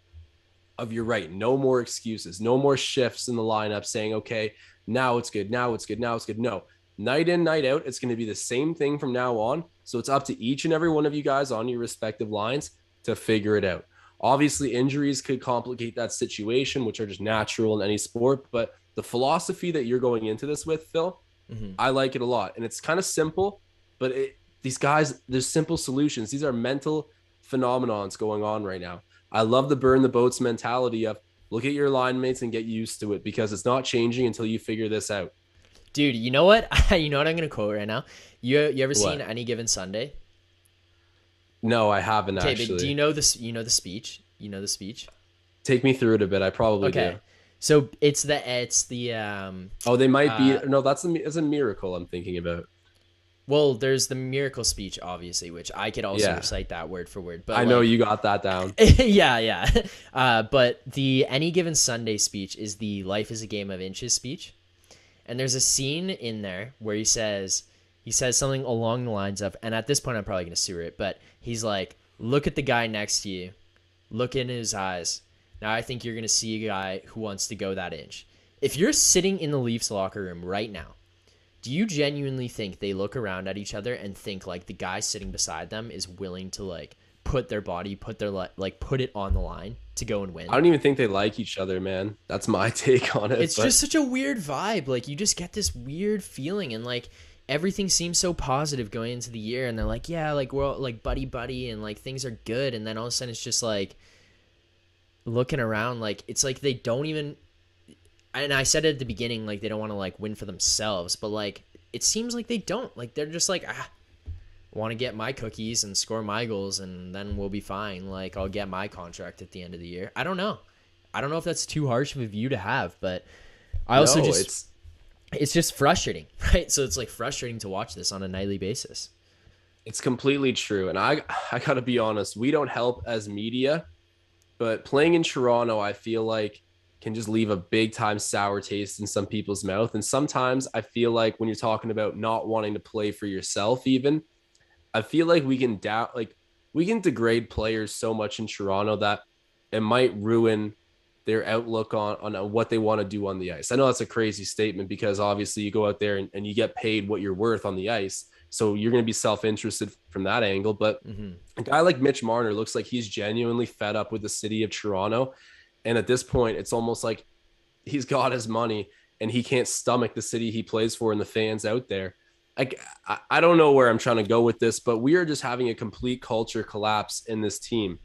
of, you're right, no more excuses, no more shifts in the lineup saying, okay, now it's good, now it's good, now it's good. No, night in, night out, it's going to be the same thing from now on. So it's up to each and every one of you guys on your respective lines to figure it out. Obviously, injuries could complicate that situation, which are just natural in any sport. But the philosophy that you're going into this with, Phil, I like it a lot. And it's kind of simple, but these guys, there's simple solutions. These are mental phenomenons going on right now. I love the burn the boats mentality of look at your line mates and get used to it because it's not changing until you figure this out. Dude, you know what? You know what I'm going to quote right now? You ever seen Any Given Sunday? No, I haven't actually. Okay, but do you know this? You know the speech? You know the speech? Take me through it a bit. I probably do. So it's the oh, they might be. No, that's a miracle I'm thinking about. Well, there's the miracle speech, obviously, which I could also recite that word for word. But I know you got that down. yeah. But the Any Given Sunday speech is the Life is a Game of Inches speech. And there's a scene in there where he says something along the lines of, and at this point I'm probably going to sewer it, but he's like, look at the guy next to you, look in his eyes, Now I think you're going to see a guy who wants to go that inch. If you're sitting in the Leafs locker room right now, do you genuinely think they look around at each other and think like the guy sitting beside them is willing to like put their body, put it on the line to go and win? I don't even think they like each other, man. That's my take on it. It's just such a weird vibe. Like, you just get this weird feeling, and like everything seems so positive going into the year, and they're like, yeah, like we're all like buddy, and like things are good, and then all of a sudden it's just like looking around, like it's like they don't even. And I said it at the beginning, like they don't want to like win for themselves, but like it seems like they don't. Like they're just like, want to get my cookies and score my goals, and then we'll be fine. Like I'll get my contract at the end of the year. I don't know if that's too harsh of a view to have, but I also it's just frustrating, right? So it's like frustrating to watch this on a nightly basis. It's completely true. And I got to be honest, we don't help as media, but playing in Toronto, I feel like can just leave a big time sour taste in some people's mouth. And sometimes I feel like when you're talking about not wanting to play for yourself, even, I feel like we can degrade players so much in Toronto that it might ruin their outlook on what they want to do on the ice. I know that's a crazy statement because obviously you go out there and you get paid what you're worth on the ice. So you're going to be self-interested from that angle. But a guy like Mitch Marner looks like he's genuinely fed up with the city of Toronto. And at this point, it's almost like he's got his money and he can't stomach the city he plays for and the fans out there. I don't know where I'm trying to go with this, but we are just having a complete culture collapse in this team.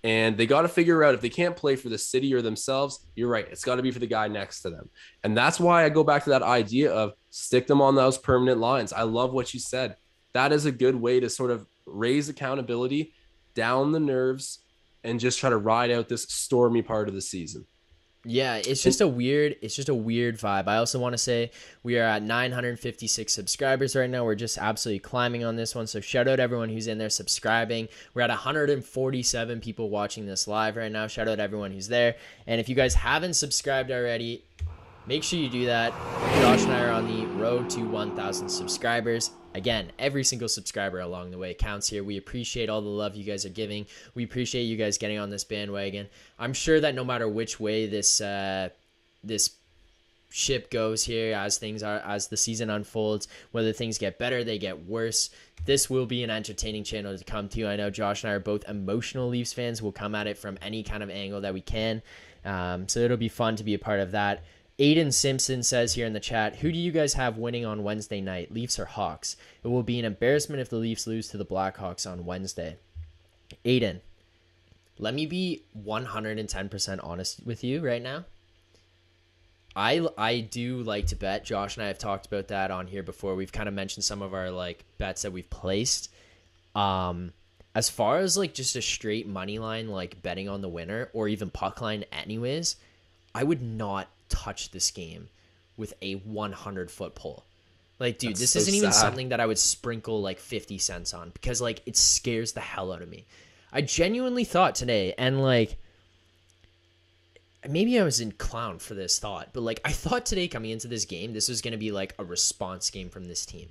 And they got to figure out if they can't play for the city or themselves, you're right. It's got to be for the guy next to them. And that's why I go back to that idea of stick them on those permanent lines. I love what you said. That is a good way to sort of raise accountability, down the nerves, and just try to ride out this stormy part of the season. Yeah, it's just a weird vibe. I also want to say we are at 956 subscribers right now. We're just absolutely climbing on this one. So shout out everyone who's in there subscribing. We're at 147 people watching this live right now. Shout out everyone who's there. And if you guys haven't subscribed already, make sure you do that. Josh and I are on the road to 1,000 subscribers. Again, every single subscriber along the way counts here. We appreciate all the love you guys are giving. We appreciate you guys getting on this bandwagon. I'm sure that no matter which way this ship goes here, as the season unfolds, whether things get better, they get worse, this will be an entertaining channel to come to. I know Josh and I are both emotional Leafs fans. We'll come at it from any kind of angle that we can. So it'll be fun to be a part of that. Aiden Simpson says here in the chat, who do you guys have winning on Wednesday night, Leafs or Hawks? It will be an embarrassment if the Leafs lose to the Blackhawks on Wednesday. Aiden, let me be 110% honest with you right now. I do like to bet. Josh and I have talked about that on here before. We've kind of mentioned some of our like bets that we've placed. As far as like just a straight money line, like betting on the winner or even puck line anyways, I would not touch this game with a 100-foot pole. Like, dude, this isn't even something that I would sprinkle like 50 cents on because like it scares the hell out of me. I genuinely thought today, and like maybe I was in clown for this thought, but like I thought today coming into this game, this was going to be like a response game from this team.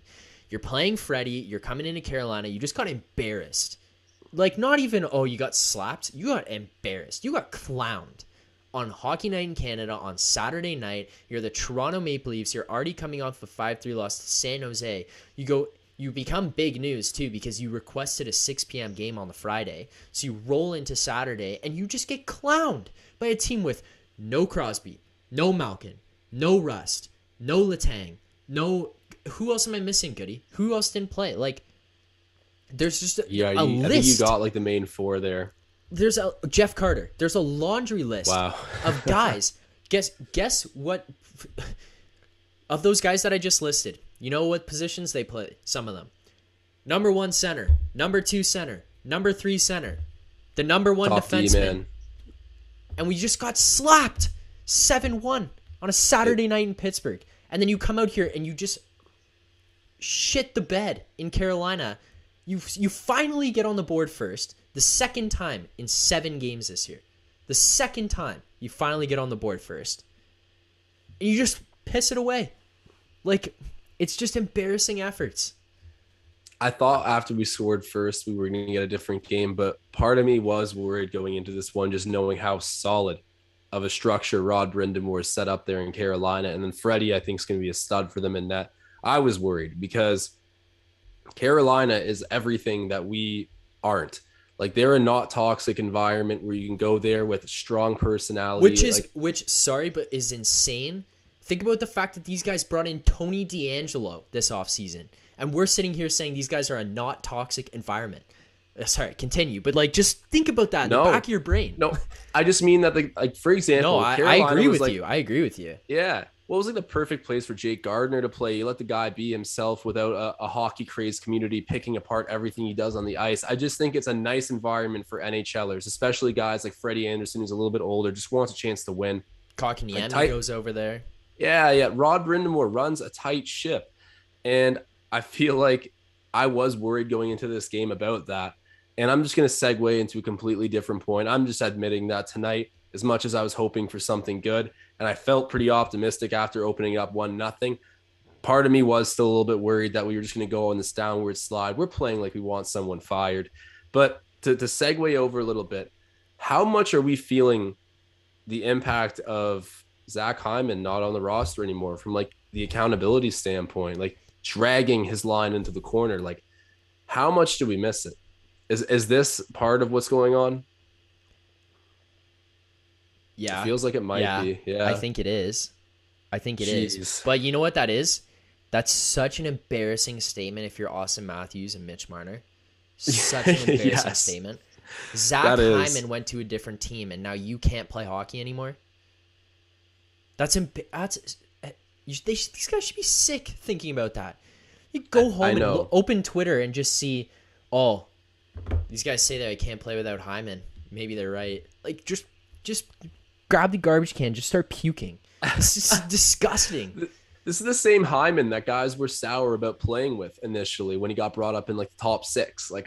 You're playing Freddie, you're coming into Carolina, you just got embarrassed. Like not even, oh, you got slapped, you got embarrassed. You got clowned. On Hockey Night in Canada on Saturday night, you're the Toronto Maple Leafs. You're already coming off a 5-3 loss to San Jose. You become big news too because you requested a 6 p.m. game on the Friday. So you roll into Saturday and you just get clowned by a team with no Crosby, no Malkin, no Rust, no Letang, no. Who else am I missing, Goody? Who else didn't play? Like, there's just a list. I think you got like the main four there. There's a Jeff Carter. There's a laundry list of guys. Guess what? Of those guys that I just listed, you know what positions they play? Some of them. Number 1 center, number 2 center, number 3 center, the number 1 defenseman. And we just got slapped 7-1 on a Saturday night in Pittsburgh. And then you come out here and you just shit the bed in Carolina. You finally get on the board first. The second time in 7 games this year. The second time you finally get on the board first. And you just piss it away. Like, it's just embarrassing efforts. I thought after we scored first, we were going to get a different game, but part of me was worried going into this one, just knowing how solid of a structure Rod Brindamore set up there in Carolina. And then Freddie, I think, is going to be a stud for them in net. I was worried because Carolina is everything that we aren't. Like, they're a not toxic environment where you can go there with a strong personality. Sorry, but is insane. Think about the fact that these guys brought in Tony DeAngelo this offseason. And we're sitting here saying these guys are a not toxic environment. Sorry, continue. But, like, just think about that in the back of your brain. No, I just mean that, like, for example, I agree with you. I agree with you. Yeah. Well, it was like the perfect place for Jake Gardiner to play. You let the guy be himself without a hockey crazed community picking apart everything he does on the ice. I just think it's a nice environment for NHLers, especially guys like Freddie Anderson, who's a little bit older, just wants a chance to win. Kotkaniemi goes over there. Yeah. Rod Brindamore runs a tight ship. And I feel like I was worried going into this game about that. And I'm just going to segue into a completely different point. I'm just admitting that tonight, as much as I was hoping for something good, and I felt pretty optimistic after opening up 1-0, part of me was still a little bit worried that we were just going to go on this downward slide. We're playing like we want someone fired. But to segue over a little bit, how much are we feeling the impact of Zach Hyman not on the roster anymore from like the accountability standpoint, like dragging his line into the corner? Like, how much do we miss it? Is this part of what's going on? Yeah. It feels like it might be. Yeah. I think it is. But you know what that is? That's such an embarrassing statement if you're Austin Matthews and Mitch Marner. Such an embarrassing statement. Zach Hyman went to a different team, and now you can't play hockey anymore. These guys should be sick thinking about that. You go home and open Twitter and just see, oh, these guys say that I can't play without Hyman. Maybe they're right. Like, just grab the garbage can, just start puking. This is disgusting. This is the same Hyman that guys were sour about playing with initially when he got brought up in like the top 6. Like,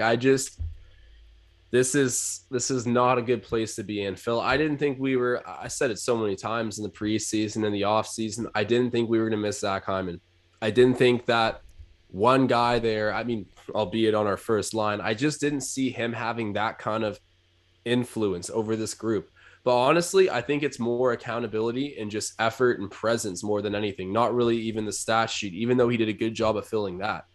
this is not a good place to be in, Phil. I didn't think I said it so many times in the preseason and the offseason. I didn't think we were going to miss Zach Hyman. I didn't think that one guy there, I mean, albeit on our first line, I just didn't see him having that kind of influence over this group. But honestly, I think it's more accountability and just effort and presence more than anything, not really even the stat sheet, even though he did a good job of filling that.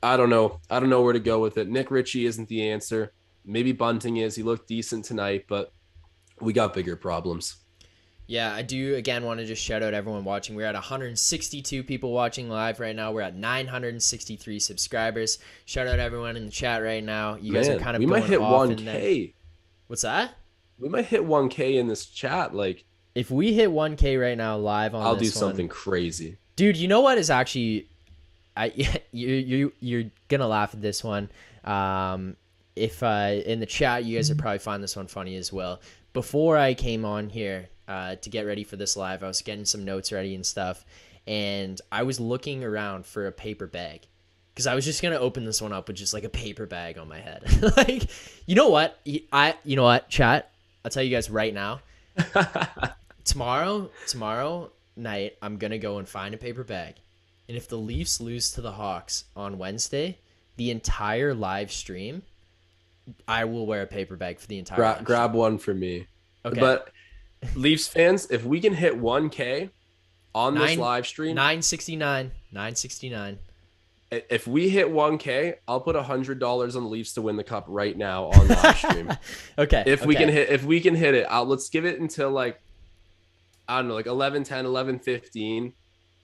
I don't know. I don't know where to go with it. Nick Ritchie isn't the answer. Maybe Bunting is. He looked decent tonight, but we got bigger problems. Yeah, I do, again, want to just shout out everyone watching. We're at 162 people watching live right now. We're at 963 subscribers. Shout out everyone in the chat right now. You guys are kind of going off. We might hit 1K. What's that? We might hit 1K in this chat. Like, if we hit 1K right now live on I'll do something crazy. Dude, you know what is actually... you're going to laugh at this one. If in the chat, you guys would probably find this one funny as well. Before I came on here to get ready for this live, I was getting some notes ready and stuff, and I was looking around for a paper bag because I was just gonna open this one up with just like a paper bag on my head. Like, you know what, chat, I'll tell you guys right now. tomorrow night, I'm gonna go and find a paper bag, and if the Leafs lose to the Hawks on Wednesday, the entire live stream, I will wear a paper bag for the entire grab one for me. Okay. But Leafs fans, if we can hit 1K on this live stream, 969. If we hit 1K, I'll put $100 on the Leafs to win the cup right now on the live stream. Okay. If we can hit it, let's give it until like, I don't know, like 11:10, 11:15.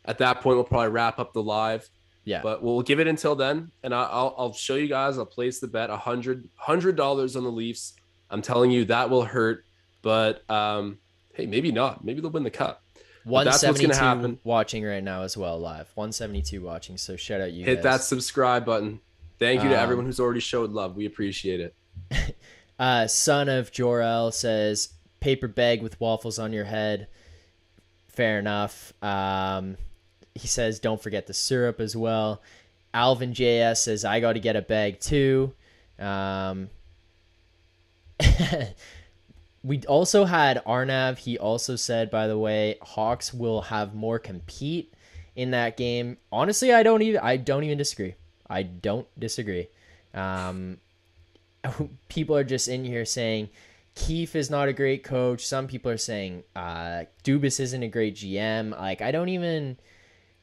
At that point, we'll probably wrap up the live. Yeah. But we'll give it until then, and I'll show you guys. I'll place the bet $100 on the Leafs. I'm telling you that will hurt, but hey, maybe not. Maybe they'll win the cup. 172 that's what's gonna happen. Watching right now as well live. 172 watching. So shout out you. Hit that subscribe button. Thank you to everyone who's already showed love. We appreciate it. Son of Jor-El says paper bag with waffles on your head. Fair enough. He says, don't forget the syrup as well. Alvin JS says, I got to get a bag too. We also had Arnav. He also said, by the way, Hawks will have more compete in that game. Honestly, I don't even disagree. I don't disagree. Um, People are just in here saying Keefe is not a great coach. Some people are saying Dubas isn't a great GM. Like, I don't even.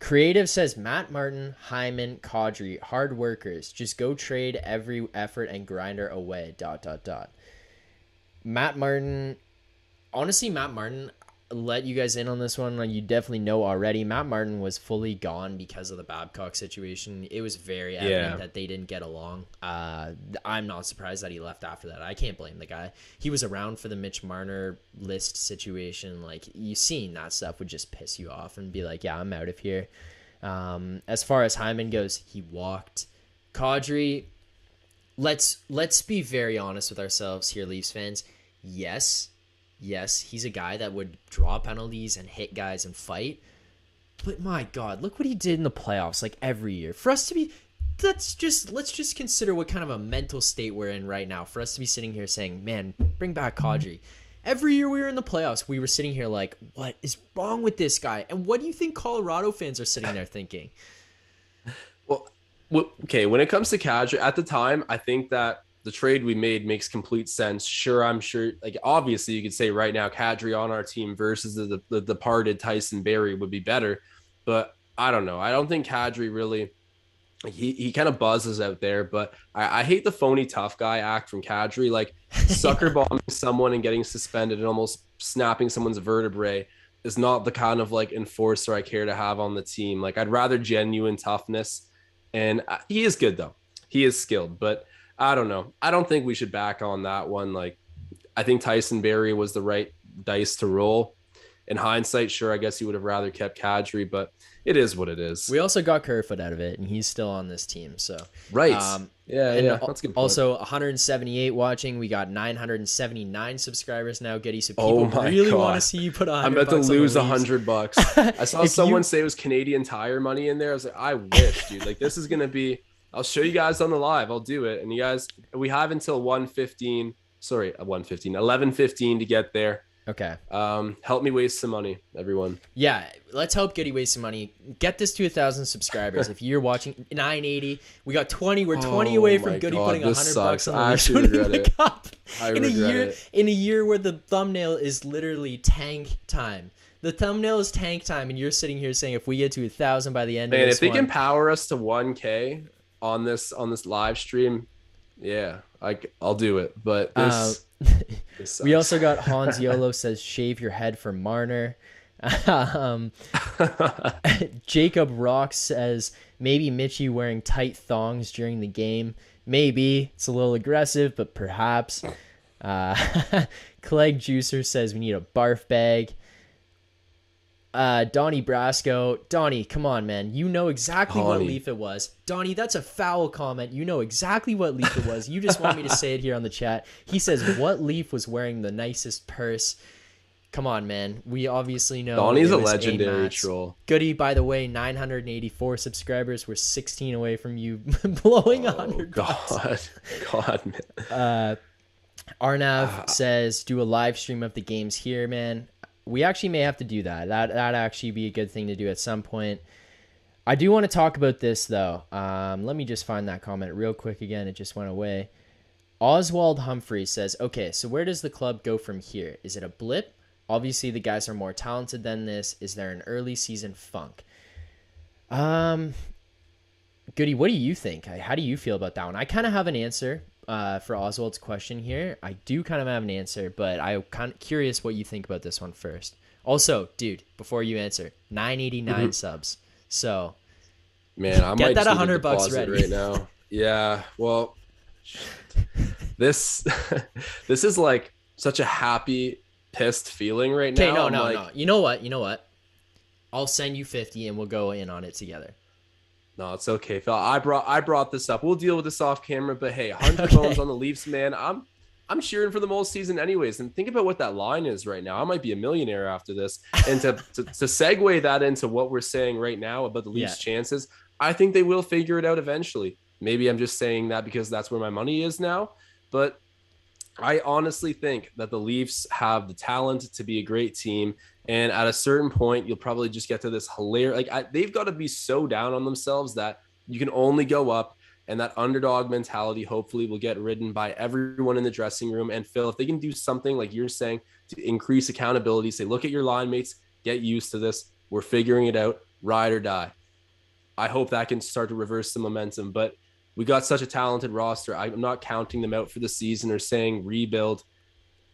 Creative says Matt Martin, Hyman, Kadri, hard workers. Just go trade every effort and grinder away. ... Matt Martin, honestly, Matt Martin, let you guys in on this one. You definitely know already. Matt Martin was fully gone because of the Babcock situation. It was very evident that they didn't get along. I'm not surprised that he left after that. I can't blame the guy. He was around for the Mitch Marner list situation. Like, you seen that stuff would just piss you off and be like, yeah, I'm out of here. As far as Hyman goes, he walked. Kadri, let's be very honest with ourselves here, Leafs fans. Yes, he's a guy that would draw penalties and hit guys and fight. But my God, look what he did in the playoffs, like every year. For us to be, let's just consider what kind of a mental state we're in right now. For us to be sitting here saying, man, bring back Kadri. Every year we were in the playoffs, we were sitting here like, what is wrong with this guy? And what do you think Colorado fans are sitting there thinking? Well, okay, when it comes to Kadri, at the time, I think that the trade we made makes complete sense. Sure, I'm sure, like, obviously you could say right now Kadri on our team versus the departed Tyson Barrie would be better, but I don't know. I don't think Kadri really, he kind of buzzes out there, but I hate the phony tough guy act from Kadri, like sucker bombing someone and getting suspended and almost snapping someone's vertebrae is not the kind of like enforcer I care to have on the team. Like, I'd rather genuine toughness, and he is good though. He is skilled, but I don't know. I don't think we should back on that one. Like, I think Tyson Barrie was the right dice to roll. In hindsight, sure, I guess he would have rather kept Kadri, but it is what it is. We also got Kerfoot out of it, and he's still on this team. So right, yeah, that's a good point. Also, 178 watching. We got 979 subscribers now, Getty. So people really want to see you put $100. I'm about to lose $100. I saw someone say it was Canadian Tire money in there. I was like, I wish, dude. Like, this is gonna be. I'll show you guys on the live. I'll do it. And you guys, we have until 11:15 to get there. Okay. Help me waste some money, everyone. Yeah, let's help Getty waste some money. Get this to 1,000 subscribers. If you're watching 980, we got 20. We're 20 away from Goody putting $100 on the winning cup. In a year where the thumbnail is literally tank time. The thumbnail is tank time, and you're sitting here saying if we get to 1,000 by the end of this if they can power us to 1K on this live stream, yeah, I'll do it. But this we also got Hans Yolo says shave your head for Marner. Jacob Rock says maybe Mitchie wearing tight thongs during the game. Maybe it's a little aggressive, but perhaps. Clegg Juicer says we need a barf bag. Donnie Brasco. Donnie, come on, man. You know exactly what leaf it was. Donnie, that's a foul comment. You know exactly what leaf it was. You just want me to say it here on the chat. He says, what leaf was wearing the nicest purse? Come on, man. We obviously know. Donnie's a legendary troll. Goody, by the way, 984 subscribers. We're 16 away from you blowing $100. God, man. Arnav says, do a live stream of the games here, man. We actually may have to do that. That'd actually be a good thing to do at some point. I do want to talk about this, though. Let me just find that comment real quick again. It just went away. Oswald Humphrey says, okay, so where does the club go from here? Is it a blip? Obviously, the guys are more talented than this. Is there an early season funk? Goody, what do you think? How do you feel about that one? I kind of have an answer for Oswald's question here. I do kind of have an answer, but I'm kind of curious what you think about this one first. Also, dude, before you answer, 989 subs. So, man, I get might that $100 ready right now. Yeah, well, this is like such a happy, pissed feeling right now. Okay, no. You know what? I'll send you 50 and we'll go in on it together. No, it's okay, Phil. I brought this up. We'll deal with this off camera. But hey, 100 bones on the Leafs, man. I'm cheering for them all season, anyways. And think about what that line is right now. I might be a millionaire after this. And to segue that into what we're saying right now about the Leafs' chances, I think they will figure it out eventually. Maybe I'm just saying that because that's where my money is now. But I honestly think that the Leafs have the talent to be a great team. And at a certain point, you'll probably just get to this hilarious, they've got to be so down on themselves that You can only go up, and that underdog mentality hopefully will get ridden by everyone in the dressing room. And Phil, if they can do something like you're saying to increase accountability, say, look at your line mates, get used to this. We're figuring it out, ride or die. I hope that can start to reverse the momentum. But we got such a talented roster. I'm not counting them out for the season or saying rebuild.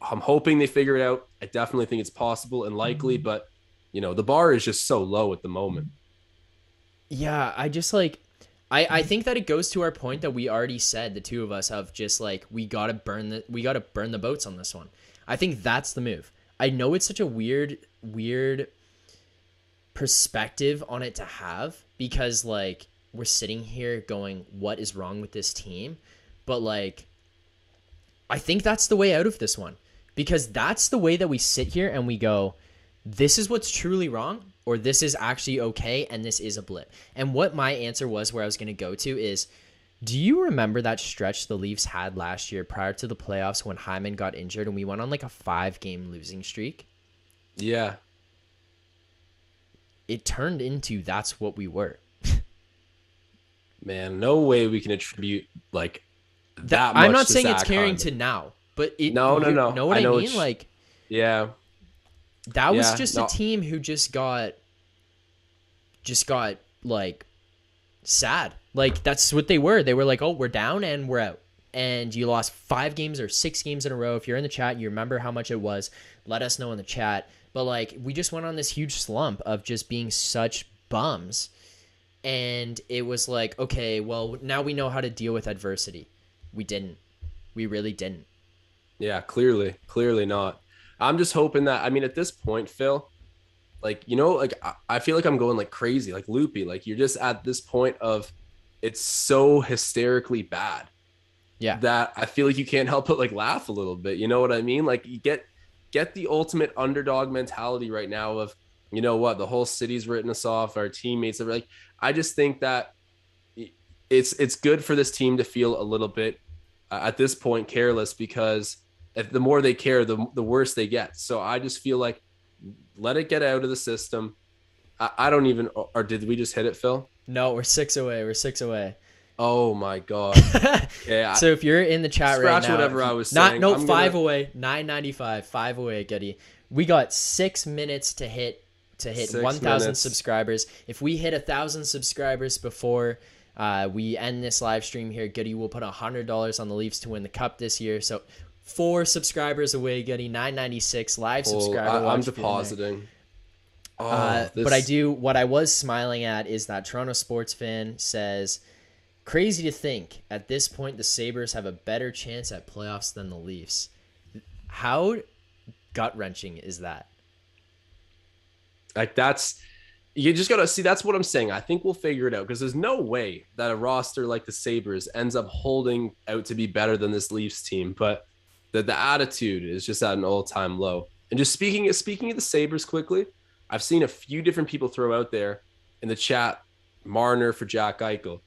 I'm hoping they figure it out. I definitely think it's possible and likely, but the bar is just so low at the moment. Yeah, I just like I think that it goes to our point that we already said, the two of us, of just like we gotta burn the boats on this one. I think that's the move. I know it's such a weird perspective on it to have, because like we're sitting here going, what is wrong with this team? But like I think that's the way out of this one, because that's the way that we sit here and we go, this is what's truly wrong, or this is actually okay, and this is a blip. And what my answer was, where I was going to go to, is, do you remember that stretch the Leafs had last year prior to the playoffs when Hyman got injured and we went on like a 5-game losing streak? Yeah. It turned into that's what we were. Man, no way we can attribute like that much. I'm not to saying Zack it's carrying Hyman. to now, but it. No. Know what I mean? Like, yeah. that was just a team who just got like sad. Like, that's what they were. They were like, oh, we're down and we're out. And you lost 5 games or 6 games in a row. If you're in the chat, you remember how much it was, let us know in the chat. But like, we just went on this huge slump of just being such bums. And it was like, okay, well, now we know how to deal with adversity. We didn't. We really didn't. Yeah, clearly not. I'm just hoping that, I mean, at this point, Phil, like, like I feel like I'm going like crazy, like loopy. Like, you're just at this point of it's so hysterically bad. Yeah. That I feel like you can't help but like laugh a little bit. You know what I mean? Like, you get the ultimate underdog mentality right now of, you know what, the whole city's written us off, our teammates are like, I just think that it's good for this team to feel a little bit at this point careless, because if the more they care, the worse they get. So I just feel like let it get out of the system. I don't even, or did we just hit it, Phil? No, we're 6 away. We're 6 away. Oh my God. Yeah. So if you're in the chat right now, scratch whatever I was saying. No, 5 away, 995, 5 away, Goody. We got 6 minutes to hit 1,000 subscribers. If we hit 1,000 subscribers before we end this live stream here, Goody will put $100 on the Leafs to win the cup this year. So 4 subscribers away, Goody. 996 live subscriber. I'm depositing. But I do, what I was smiling at is that Toronto sports fan says, crazy to think at this point the Sabres have a better chance at playoffs than the Leafs. How gut-wrenching is that? Like, you just gotta see. That's what I'm saying. I think we'll figure it out, because there's no way that a roster like the Sabres ends up holding out to be better than this Leafs team. But the attitude is just at an all-time low. And just speaking of the Sabres quickly, I've seen a few different people throw out there in the chat Marner for Jack Eichel.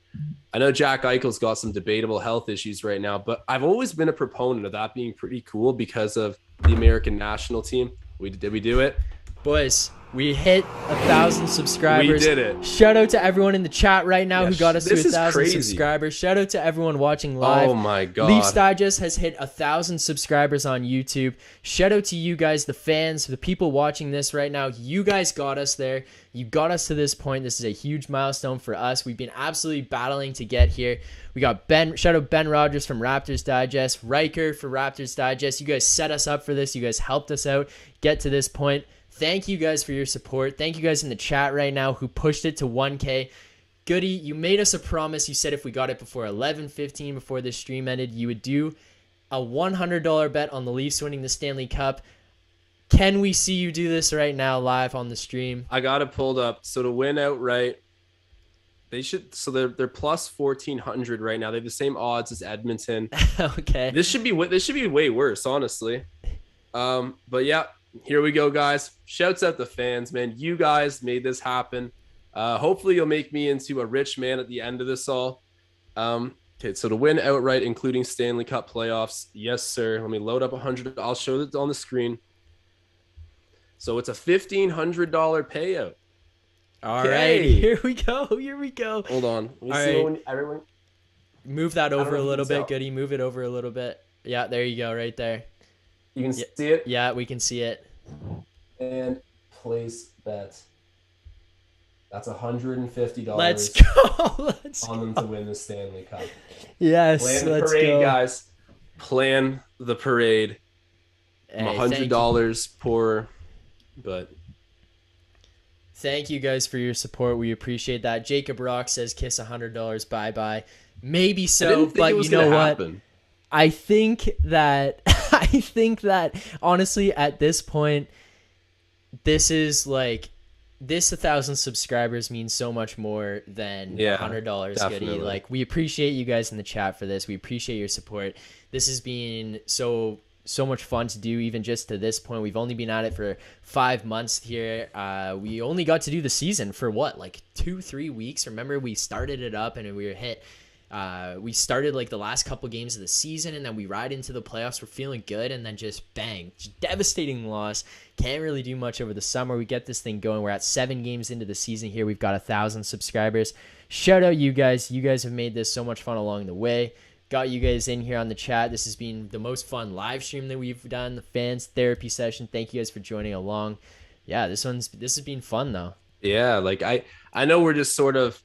I know Jack Eichel's got some debatable health issues right now, but I've always been a proponent of that being pretty cool because of the American national team. Did we do it? Boys, we hit 1,000 subscribers. We did it. Shout out to everyone in the chat right now who got us to 1,000 crazy. subscribers. Shout out to everyone watching live. Oh my God. Leafs Digest has hit 1,000 subscribers on YouTube. Shout out to you guys, the fans, the people watching this right now. You guys got us there. You got us to this point. This is a huge milestone for us. We've been absolutely battling to get here. We got shout out Ben Rogers from Raptors Digest, Riker for Raptors Digest. You guys set us up for this. You guys helped us out get to this point. Thank you guys for your support. Thank you guys in the chat right now who pushed it to 1K. Goody, you made us a promise. You said if we got it before 11:15, before this stream ended, you would do a $100 bet on the Leafs winning the Stanley Cup. Can we see you do this right now live on the stream? I got it pulled up. So to win outright, they should. So they're plus 1,400 right now. They have the same odds as Edmonton. Okay. This should be way worse, honestly. But yeah. Here we go, guys. Shouts out the fans, man. You guys made this happen. Hopefully you'll make me into a rich man at the end of this all. Okay, so to win outright, including Stanley Cup playoffs, yes, sir. Let me load up 100. I'll show it on the screen. So it's a $1,500 payout. All right, Okay. here we go. Here we go. Hold on. Let me All see right, when everyone. move that I don't over know a if you little can bit, tell. Goody. Move it over a little bit. Yeah, there you go, right there. You can Yeah, see it. yeah, we can see it. And place bet. That's Let's $150 go. Let's on them to go. win the Stanley Cup. Yes, Plan the let's parade, go. guys. Plan the parade. I'm Hey, thank you. $100 poor, but Thank you guys for your support. We appreciate that. Jacob Rock says kiss $100 bye bye. Maybe I so, didn't think it but was you gonna know what? happen. I think that I think that honestly at this point this is like this 1,000 subscribers means so much more than Yeah, $100, Goody. definitely. Like we appreciate you guys in the chat for this. We appreciate your support. This has been so much fun to do even just to this point. We've only been at it for 5 months here. We only got to do the season for what, like 2-3 weeks. Remember we started it up and we were hit. We started like the last couple games of the season and then we ride into the playoffs. We're feeling good and then just bang, just devastating loss. Can't really do much over the summer. We get this thing going. We're at 7 games into the season here. We've got 1,000 subscribers. Shout out you guys. You guys have made this so much fun along the way. Got you guys in here on the chat. This has been the most fun live stream that we've done. The fans therapy session. Thank you guys for joining along. Yeah, this has been fun though. Yeah, like I know we're just sort of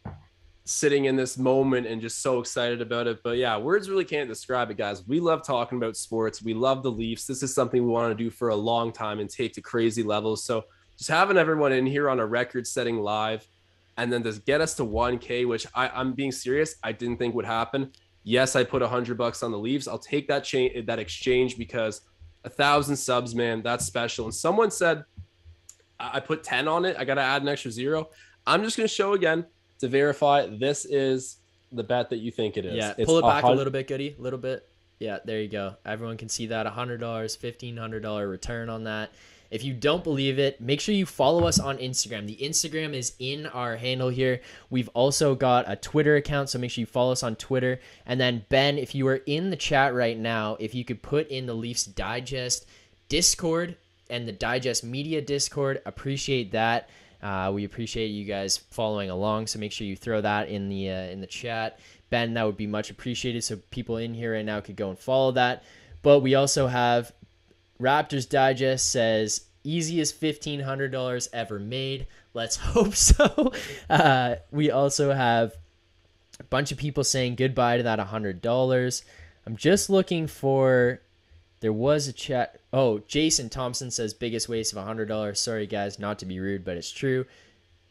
sitting in this moment and just so excited about it. But yeah, words really can't describe it, guys. We love talking about sports. We love the Leafs. This is something we want to do for a long time and take to crazy levels. So just having everyone in here on a record setting live and then to get us to 1K, which I'm being serious, I didn't think would happen. Yes, I put $100 on the Leafs. I'll take that exchange because 1,000 subs, man, that's special. And someone said I put 10 on it. I got to add an extra 0. I'm just going to show again to verify this is the bet that you think it is. Yeah, It's pull it back a little bit, Goody. A little bit. Yeah, there you go. Everyone can see that. $100, $1,500 return on that. If you don't believe it, make sure you follow us on Instagram. The Instagram is in our handle here. We've also got a Twitter account, so make sure you follow us on Twitter. And then, Ben, if you are in the chat right now, if you could put in the Leafs Digest Discord and the Digest Media Discord, appreciate that. We appreciate you guys following along, so make sure you throw that in the chat. Ben, that would be much appreciated, so people in here right now could go and follow that. But we also have Raptors Digest says, easiest $1,500 ever made. Let's hope so. We also have a bunch of people saying goodbye to that $100. I'm just looking for... There was a chat. Oh, Jason Thompson says biggest waste of $100. Sorry, guys, not to be rude, but it's true.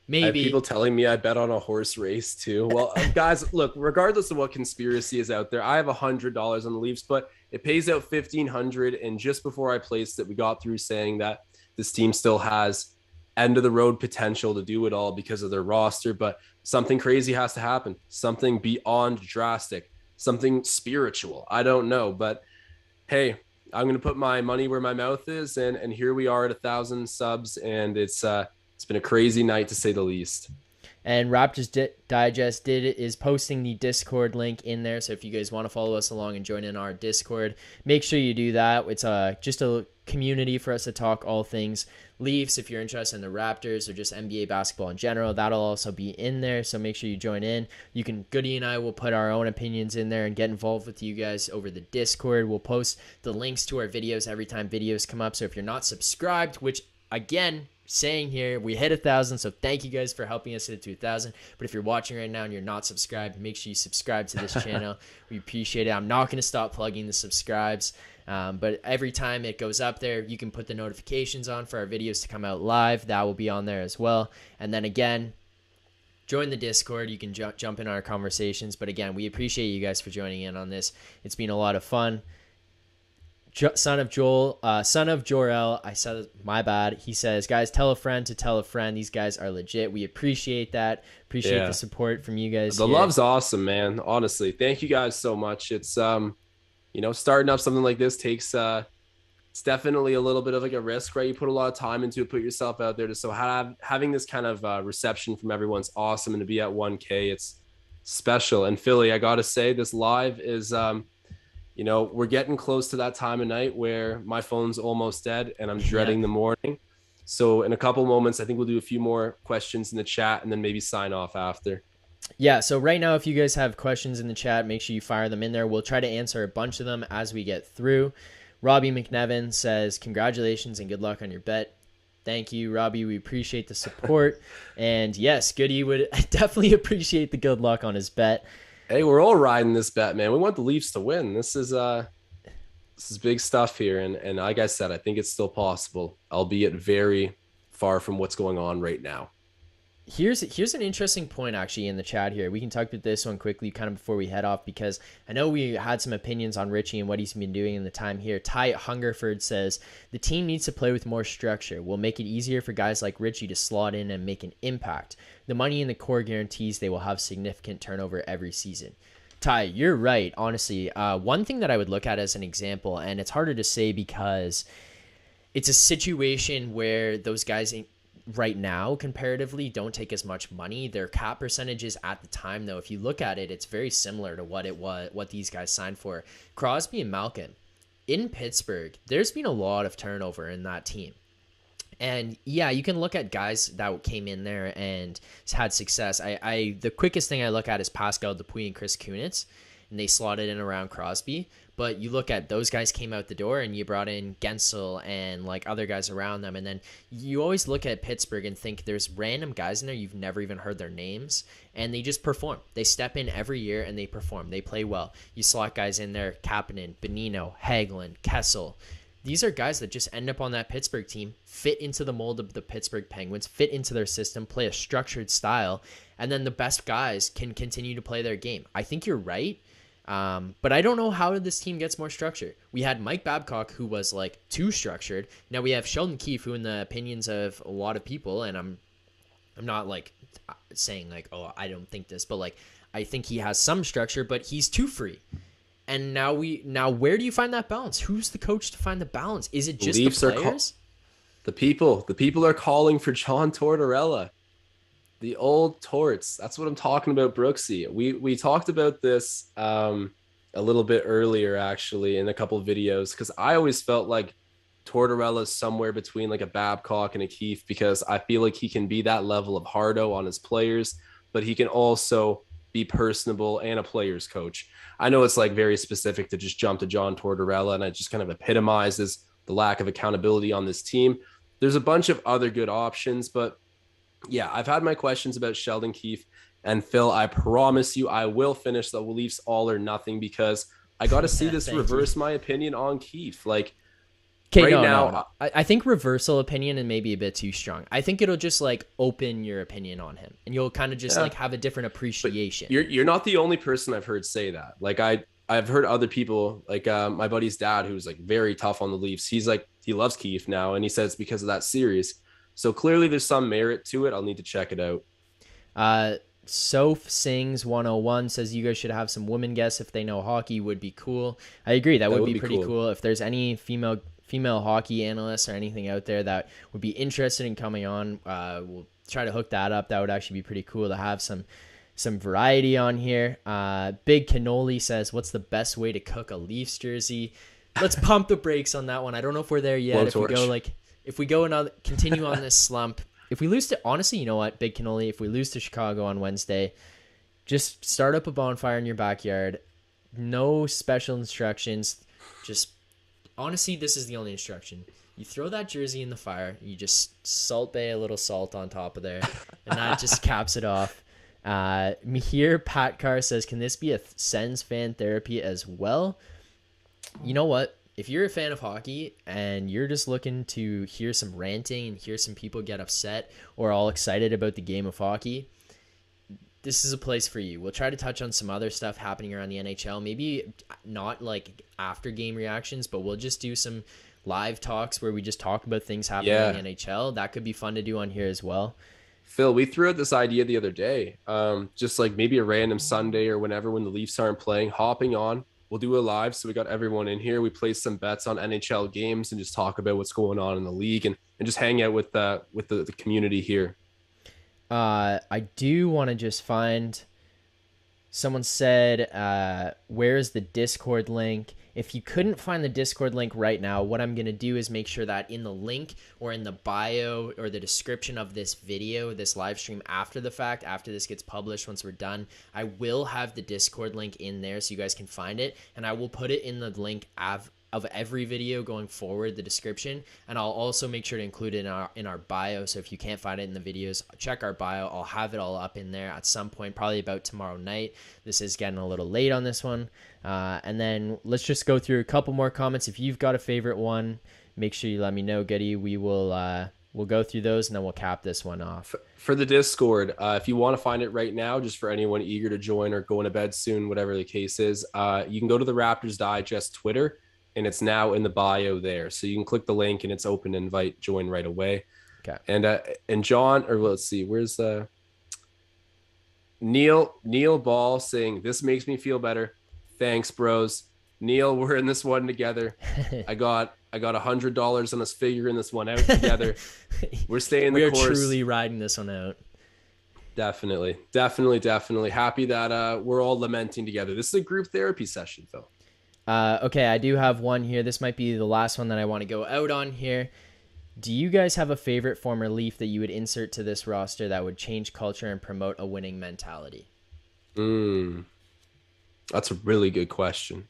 Maybe. I have people telling me I bet on a horse race too. Well, guys, look, regardless of what conspiracy is out there, I have $100 on the Leafs, but it pays out $1,500. And just before I placed it, we got through saying that this team still has end of the road potential to do it all because of their roster. But something crazy has to happen, something beyond drastic, something spiritual. I don't know, but hey, I'm going to put my money where my mouth is. And here we are at 1,000 subs. And it's been a crazy night to say the least. And Raptors Digest is posting the Discord link in there. So if you guys want to follow us along and join in our Discord, make sure you do that. It's just a community for us to talk all things Leafs. If you're interested in the Raptors or just NBA basketball in general, that'll also be in there. So make sure you join in. You can, Goody and I will put our own opinions in there and get involved with you guys over the Discord. We'll post the links to our videos every time videos come up. So if you're not subscribed, which again, saying here, we hit 1,000, so thank you guys for helping us hit to 1,000. But if you're watching right now and you're not subscribed, make sure you subscribe to this channel. We appreciate it. I'm not going to stop plugging the subscribes, but every time it goes up there, you can put the notifications on for our videos to come out live. That will be on there as well. And then again, join the Discord. You can jump in our conversations. But again, we appreciate you guys for joining in on this. It's been a lot of fun. Son of Jor-El, I said my bad. He says, guys, tell a friend to tell a friend. These guys are legit. We appreciate that. Appreciate the support from you guys. The love's awesome, man. Honestly, thank you guys so much. It's starting up something like this takes it's definitely a little bit of like a risk, right? You put a lot of time into it, put yourself out there. Having this kind of reception from everyone's awesome, and to be at 1K, it's special. And Philly, I gotta say, this live is we're getting close to that time of night where my phone's almost dead and I'm dreading the morning. So in a couple moments, I think we'll do a few more questions in the chat and then maybe sign off after. Yeah, so right now, if you guys have questions in the chat, make sure you fire them in there. We'll try to answer a bunch of them as we get through. Robbie McNevin says, congratulations and good luck on your bet. Thank you, Robbie. We appreciate the support. And yes, Goody would definitely appreciate the good luck on his bet. Hey, we're all riding this bet, man. We want the Leafs to win. This is big stuff here. And like I said, I think it's still possible, albeit very far from what's going on right now. Here's an interesting point actually in the chat here. We can talk about this one quickly kind of before we head off, because I know we had some opinions on Richie and what he's been doing in the time here. Ty Hungerford says the team needs to play with more structure. Will make it easier for guys like Richie to slot in and make an impact. The money in the core guarantees they will have significant turnover every season. Ty, you're right. Honestly, one thing that I would look at as an example, and it's harder to say because it's a situation where those guys right now comparatively don't take as much money. Their cap percentages at the time, though, if you look at it, it's very similar to what these guys signed for. Crosby and Malkin in Pittsburgh, there's been a lot of turnover in that team. And yeah, you can look at guys that came in there and had success. The quickest thing I look at is Pascal Dupuis and Chris Kunitz, and they slotted in around Crosby. But you look at those guys came out the door, and you brought in Gensel and like other guys around them. And then you always look at Pittsburgh and think there's random guys in there you've never even heard their names, and they just perform. They step in every year and they perform. They play well. You slot guys in there: Kapanen, Bonino, Hagelin, Kessel. These are guys that just end up on that Pittsburgh team, fit into the mold of the Pittsburgh Penguins, fit into their system, play a structured style, and then the best guys can continue to play their game. I think you're right. But I don't know how this team gets more structure. We had Mike Babcock, who was like too structured. Now we have Sheldon Keefe, who in the opinions of a lot of people, and I'm not like saying like, oh, I don't think this, but like I think he has some structure, but he's too free. And now where do you find that balance? Who's the coach to find the balance? Is it just Leafs the players? The people are calling for John Tortorella. The old torts. That's what I'm talking about, Brooksy. We talked about this a little bit earlier, actually, in a couple of videos, because I always felt like Tortorella is somewhere between like a Babcock and a Keefe, because I feel like he can be that level of hardo on his players, but he can also be personable and a player's coach. I know it's like very specific to just jump to John Tortorella, and it just kind of epitomizes the lack of accountability on this team. There's a bunch of other good options, but yeah, I've had my questions about Sheldon Keefe, and Phil, I promise you, I will finish the Leafs all or nothing, because I got to see this reverse my opinion on Keefe. Like, okay, right now, no. I think reversal opinion and maybe a bit too strong. I think it'll just like open your opinion on him, and you'll kind of just like have a different appreciation. But you're not the only person I've heard say that. Like I've heard other people, like my buddy's dad, who's like very tough on the Leafs. He's like, he loves Keefe now, and he says it's because of that series. So clearly there's some merit to it. I'll need to check it out. Soph Sings 101 says you guys should have some women guests if they know hockey. Would be cool. I agree. That would be pretty cool. If there's any female hockey analysts or anything out there that would be interested in coming on, we'll try to hook that up. That would actually be pretty cool to have some variety on here. Big Cannoli says, what's the best way to cook a Leafs jersey? Let's pump the brakes on that one. I don't know if we're there yet. If we go another, continue on this slump, if we lose to, honestly, you know what, Big Cannoli, if we lose to Chicago on Wednesday, just start up a bonfire in your backyard. No special instructions. Just, honestly, this is the only instruction. You throw that jersey in the fire. You just Salt Bay a little salt on top of there, and that just caps it off. Mihir Pat Carr says, can this be a Sens fan therapy as well? You know what? If you're a fan of hockey and you're just looking to hear some ranting and hear some people get upset or all excited about the game of hockey, this is a place for you. We'll try to touch on some other stuff happening around the NHL. Maybe not like after game reactions, but we'll just do some live talks where we just talk about things happening in the NHL. That could be fun to do on here as well. Phil, we threw out this idea the other day, just like maybe a random Sunday or whenever when the Leafs aren't playing, hopping on. We'll do a live, so we got everyone in here. We place some bets on NHL games and just talk about what's going on in the league and just hang out with the community here. I do want to just find Someone said, where is the Discord link? If you couldn't find the Discord link right now, what I'm going to do is make sure that in the link or in the bio or the description of this video, this live stream after the fact, after this gets published, once we're done, I will have the Discord link in there so you guys can find it. And I will put it in the link of every video going forward, the description, and I'll also make sure to include it in our bio. So if you can't find it in the videos, check our bio. I'll have it all up in there at some point, probably about tomorrow night. This is getting a little late on this one. And then let's just go through a couple more comments. If you've got a favorite one, make sure you let me know, Goody. We will we'll go through those and then we'll cap this one off. For the Discord, if you want to find it right now, just for anyone eager to join or going to bed soon, whatever the case is, you can go to the Raptors Digest Twitter, and it's now in the bio there. So you can click the link and it's open to invite, join right away. Okay. And John, or let's see, where's Neil Ball saying, this makes me feel better. Thanks, bros. Neil, we're in this one together. I got $100 on us figuring this one out together. We're staying the course. We are truly riding this one out. Definitely. Happy that we're all lamenting together. This is a group therapy session, Phil. Okay, I do have one here. This might be the last one that I want to go out on here. Do you guys have a favorite former Leaf that you would insert to this roster that would change culture and promote a winning mentality? That's a really good question.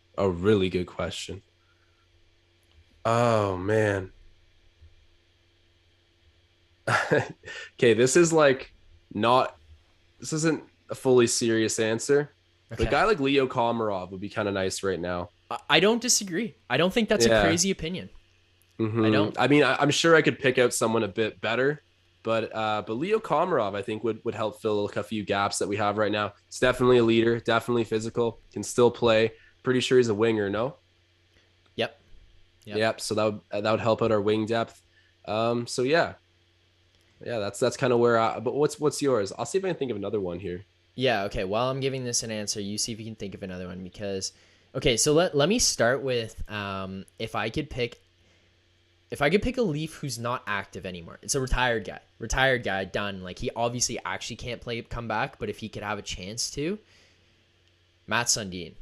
Oh, man. Okay, this isn't a fully serious answer. Okay. The guy like Leo Komarov would be kind of nice right now. I don't disagree. I don't think that's a crazy opinion. Mm-hmm. I don't. I mean, I'm sure I could pick out someone a bit better, but Leo Komarov, I think, would help fill a few gaps that we have right now. He's definitely a leader, definitely physical, can still play. Pretty sure he's a winger, no? Yep. So that would help out our wing depth. So yeah, that's kind of where. But what's yours? I'll see if I can think of another one here. Yeah. Okay. While I'm giving this an answer, you see if you can think of another one because. Okay, so let me start with if I could pick a Leaf who's not active anymore. It's a retired guy, done. Like he obviously actually can't come back, but if he could have a chance to, Matt Sundin.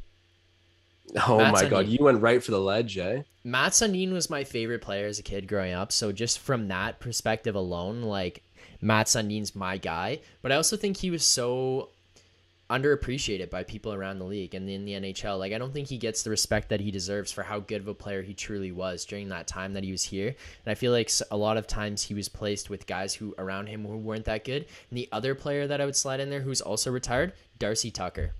Oh my God, you went right for the ledge, eh? Matt Sundin was my favorite player as a kid growing up, so just from that perspective alone, like Matt Sundin's my guy. But I also think he was so underappreciated by people around the league and in the NHL. Like I don't think he gets the respect that he deserves for how good of a player he truly was during that time that he was here. And I feel like a lot of times he was placed with guys who around him who weren't that good. And the other player that I would slide in there who's also retired, Darcy Tucker.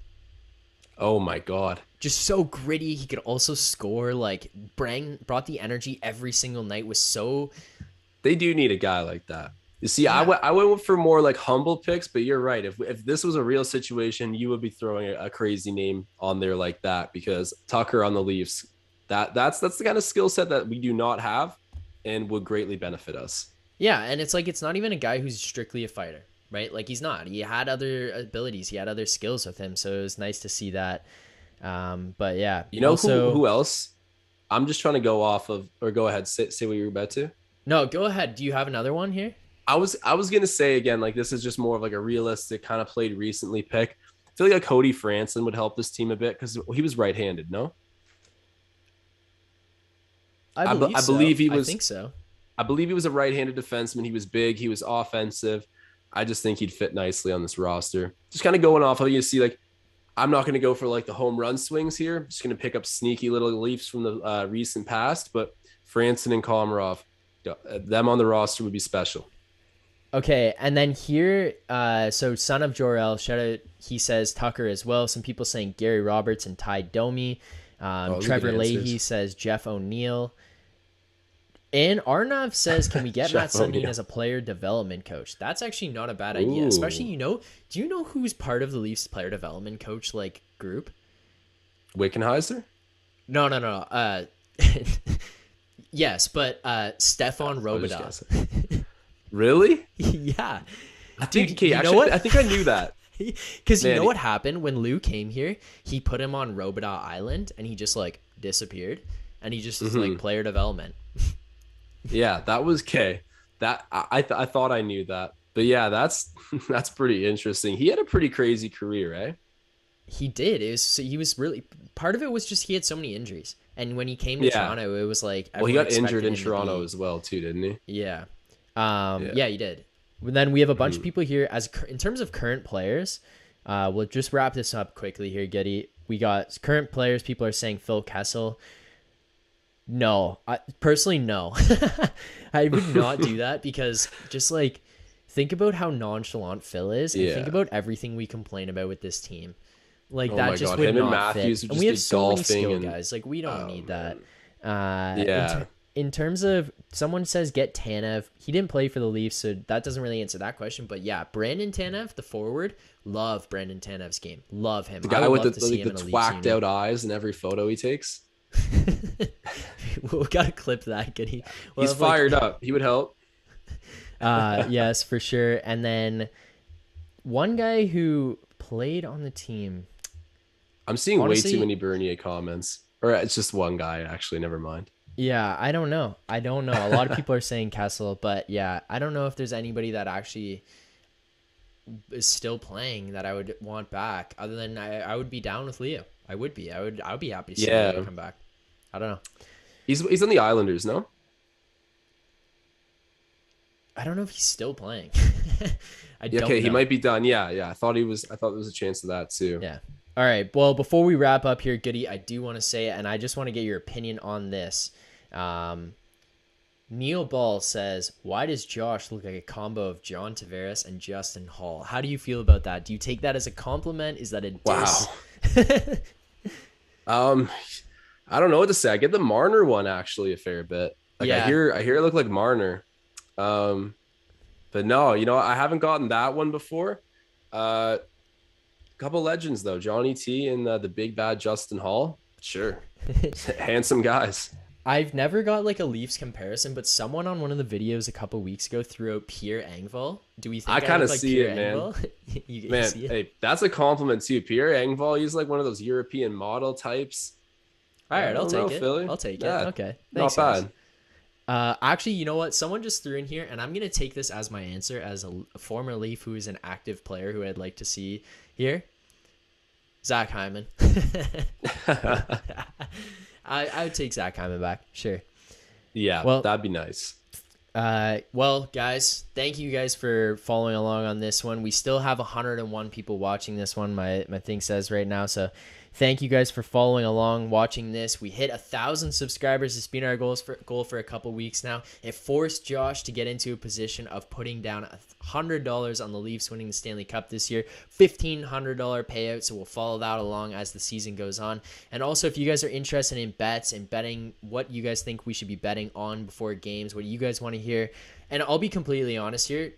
Oh my God. Just so gritty. He could also score, like brought the energy every single night. They do need a guy like that. You see, yeah. I went for more like humble picks, but you're right. If this was a real situation, you would be throwing a crazy name on there like that because Tucker on the Leafs, that's the kind of skill set that we do not have and would greatly benefit us. Yeah, and it's like it's not even a guy who's strictly a fighter, right? Like he's not. He had other abilities, he had other skills with him, so it was nice to see that. But yeah, you know also, who else? I'm just trying to go off of, or go ahead, say what you were about to. No, go ahead. Do you have another one here? I was gonna say again, like this is just more of like a realistic kind of played recently pick. I feel like Cody Franson would help this team a bit because he was right-handed. No, I believe he was. I think so. I believe he was a right-handed defenseman. He was big. He was offensive. I just think he'd fit nicely on this roster. Just kind of going off of you see, like I'm not going to go for like the home run swings here. I'm just going to pick up sneaky little Leafs from the recent past, but Franson and Komarov, them on the roster would be special. Okay, and then here, so son of Jor-El, shout out, he says Tucker as well. Some people saying Gary Roberts and Ty Domi. Trevor Leahy says Jeff O'Neill. And Arnav says, can we get Matt Sundin as a player development coach? That's actually not a bad idea. Especially, do you know who's part of the Leafs player development coach like group? Wickenheiser? No. Yes, but Stefan Robidas. Really? Yeah. I think I knew that. Because you know what happened when Lou came here? He put him on Robidas Island and he just like disappeared. And he just was like player development. Yeah, that was K. That I thought I knew that. But yeah, that's pretty interesting. He had a pretty crazy career, eh? He did. He was really, part of it was just he had so many injuries. And when he came to Yeah. Toronto, it was like Well, he everyone got injured expected in him to Toronto be, as well too, didn't he? yeah. Yeah. Yeah, he did. But then we have a bunch of Mhm. people here in terms of current players. We'll just wrap this up quickly here, Getty. We got current players. People are saying Phil Kessel. No, personally, no. I would not do that because just like think about how nonchalant Phil is and think Yeah. about everything we complain about with this team. Like Oh that my just God, would him and not fit. Matthews would And just we have be so many golfing skill and guys. Like we don't oh need that. man. Uh, in, Yeah. ter- in terms of someone says get Tanev, he didn't play for the Leafs, so that doesn't really answer that question. But yeah, Brandon Tanev, the forward, love Brandon Tanev's game. Love him. The I guy would with love the to see like him the in a Leafs twacked unit. out eyes in every photo he takes. We gotta clip that, Goody. We'll He's have, like, fired up. He would help. yes, for sure. And then one guy who played on the team. I'm seeing way too Honestly, many Bernier comments. Or it's just one guy, actually. Never mind. yeah, I don't know. A lot of people are saying Kessel, but yeah, I don't know if there's anybody that actually is still playing that I would want back. Other than I would be down with Leo. I would be. I would be happy to see Leo Yeah. come back. I don't know. He's on the Islanders, no? I don't know if he's still playing. I Yeah, don't okay, he know. might be done. Yeah, yeah. I thought there was a chance of that too. Yeah. All right. Well, before we wrap up here, Goody, I do want to say it, and I just want to get your opinion on this. Neil Ball says, "Why does Josh look like a combo of John Tavares and Justin Hall?" How do you feel about that? Do you take that as a compliment? Is that a diss? Wow. I don't know what to say. I get the Marner one actually a fair bit. Like Yeah. I hear it look like Marner. But no, I haven't gotten that one before. Couple legends though, Johnny T and the big bad Justin Hall. Sure, handsome guys. I've never got like a Leafs comparison, but someone on one of the videos a couple weeks ago threw out Pierre Engvall. Do we think I kind of look like see Pierre it, man. Engvall? You Man, see it? hey, that's a compliment too. Pierre Engvall, he's like one of those European model types. All right, I I'll don't know, take it. Philly. I'll take Yeah, it. Okay, not thanks, guys. bad. Actually, you know what? Someone just threw in here, and I'm gonna take this as my answer as a former Leaf who is an active player who I'd like to see here. Zach Hyman. I would take Zach Hyman back. Sure. Yeah, Well, that'd be nice. Well, guys, thank you guys for following along on this one. We still have 101 people watching this one. My thing says right now. So thank you guys for following along, watching this. We hit 1,000 subscribers. It's been our goal for a couple weeks now. It forced Josh to get into a position of putting down $100 on the Leafs winning the Stanley Cup this year. $1,500 payout. So we'll follow that along as the season goes on. And also, if you guys are interested in bets and betting, what you guys think we should be betting on before games, what do you guys want to hear? And I'll be completely honest here.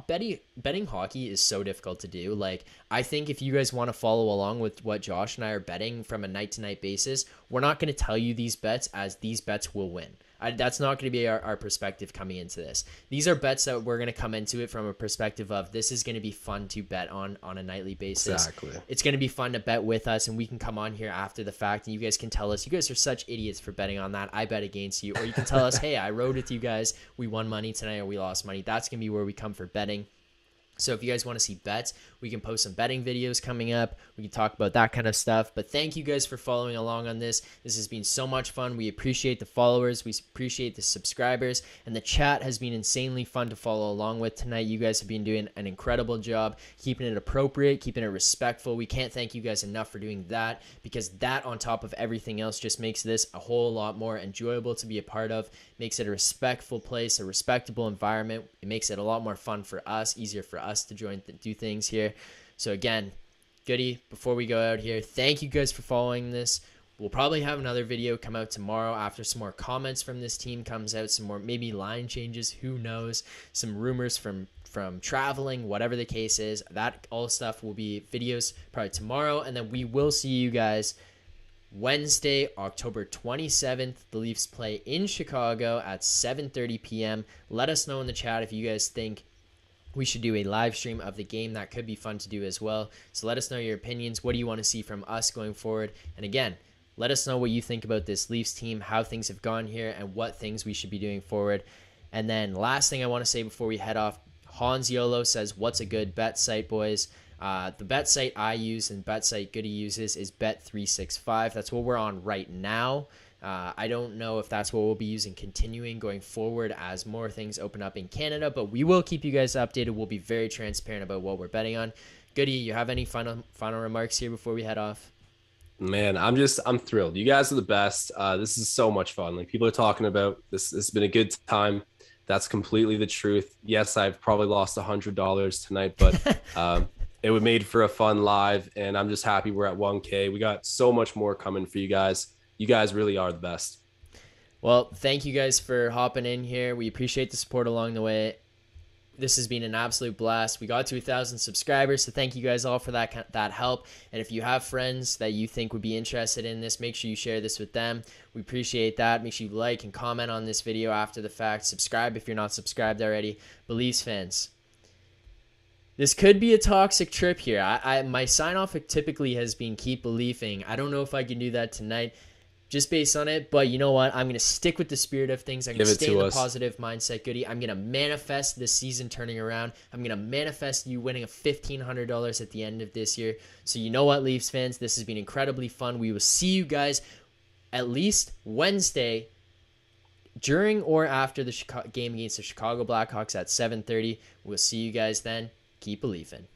Betting hockey is so difficult to do. Like, I think if you guys want to follow along with what Josh and I are betting from a night-to-night basis, we're not going to tell you these bets as these bets will win. That's not going to be our perspective coming into this. These are bets that we're going to come into it from a perspective of this is going to be fun to bet on a nightly basis. Exactly. It's going to be fun to bet with us, and we can come on here after the fact, and you guys can tell us, you guys are such idiots for betting on that. I bet against you. Or you can tell us, hey, I rode with you guys. We won money tonight or we lost money. That's going to be where we come for betting. So if you guys want to see bets, we can post some betting videos coming up. We can talk about that kind of stuff. But thank you guys for following along on this. This has been so much fun. We appreciate the followers. We appreciate the subscribers. And the chat has been insanely fun to follow along with tonight. You guys have been doing an incredible job keeping it appropriate, keeping it respectful. We can't thank you guys enough for doing that, because that on top of everything else just makes this a whole lot more enjoyable to be a part of. Makes it a respectful place, a respectable environment. It makes it a lot more fun for us, easier for us to do things here. So again, Goody, before we go out here, thank you guys for following this. We'll probably have another video come out tomorrow after some more comments from this team comes out, some more maybe line changes, who knows, some rumors from traveling, whatever the case is. That all stuff will be videos probably tomorrow, and then we will see you guys Wednesday, October 27th. The Leafs play in Chicago at 7:30 p.m. Let us know in the chat if you guys think we should do a live stream of the game. That could be fun to do as well. So let us know your opinions. What do you want to see from us going forward? And again, let us know what you think about this Leafs team, how things have gone here, and what things we should be doing forward. And then last thing I want to say before we head off, Hans Yolo says, what's a good bet site, boys? The bet site I use and bet site Goody uses is Bet365. That's what we're on right now. I don't know if that's what we'll be using continuing going forward as more things open up in Canada, but we will keep you guys updated. We'll be very transparent about what we're betting on. Goody, you have any final remarks here before we head off? Man, I'm thrilled. You guys are the best. This is so much fun. Like people are talking about this. It's been a good time. That's completely the truth. Yes, I've probably lost $100 tonight, but it was made for a fun live, and I'm just happy we're at 1K. We got so much more coming for you guys. You guys really are the best. Well, thank you guys for hopping in here. We appreciate the support along the way. This has been an absolute blast. We got to 1,000 subscribers, so thank you guys all for that help. And if you have friends that you think would be interested in this, make sure you share this with them. We appreciate that. Make sure you like and comment on this video after the fact. Subscribe if you're not subscribed already. Beliefs fans, this could be a toxic trip here. My sign-off typically has been keep believing. I don't know if I can do that tonight, just based on it, but you know what? I'm going to stick with the spirit of things. I'm going to stay in the positive mindset, Goody. I'm going to manifest this season turning around. I'm going to manifest you winning a $1,500 at the end of this year. So you know what, Leafs fans? This has been incredibly fun. We will see you guys at least Wednesday during or after the game against the Chicago Blackhawks at 7:30. We'll see you guys then. Keep believing.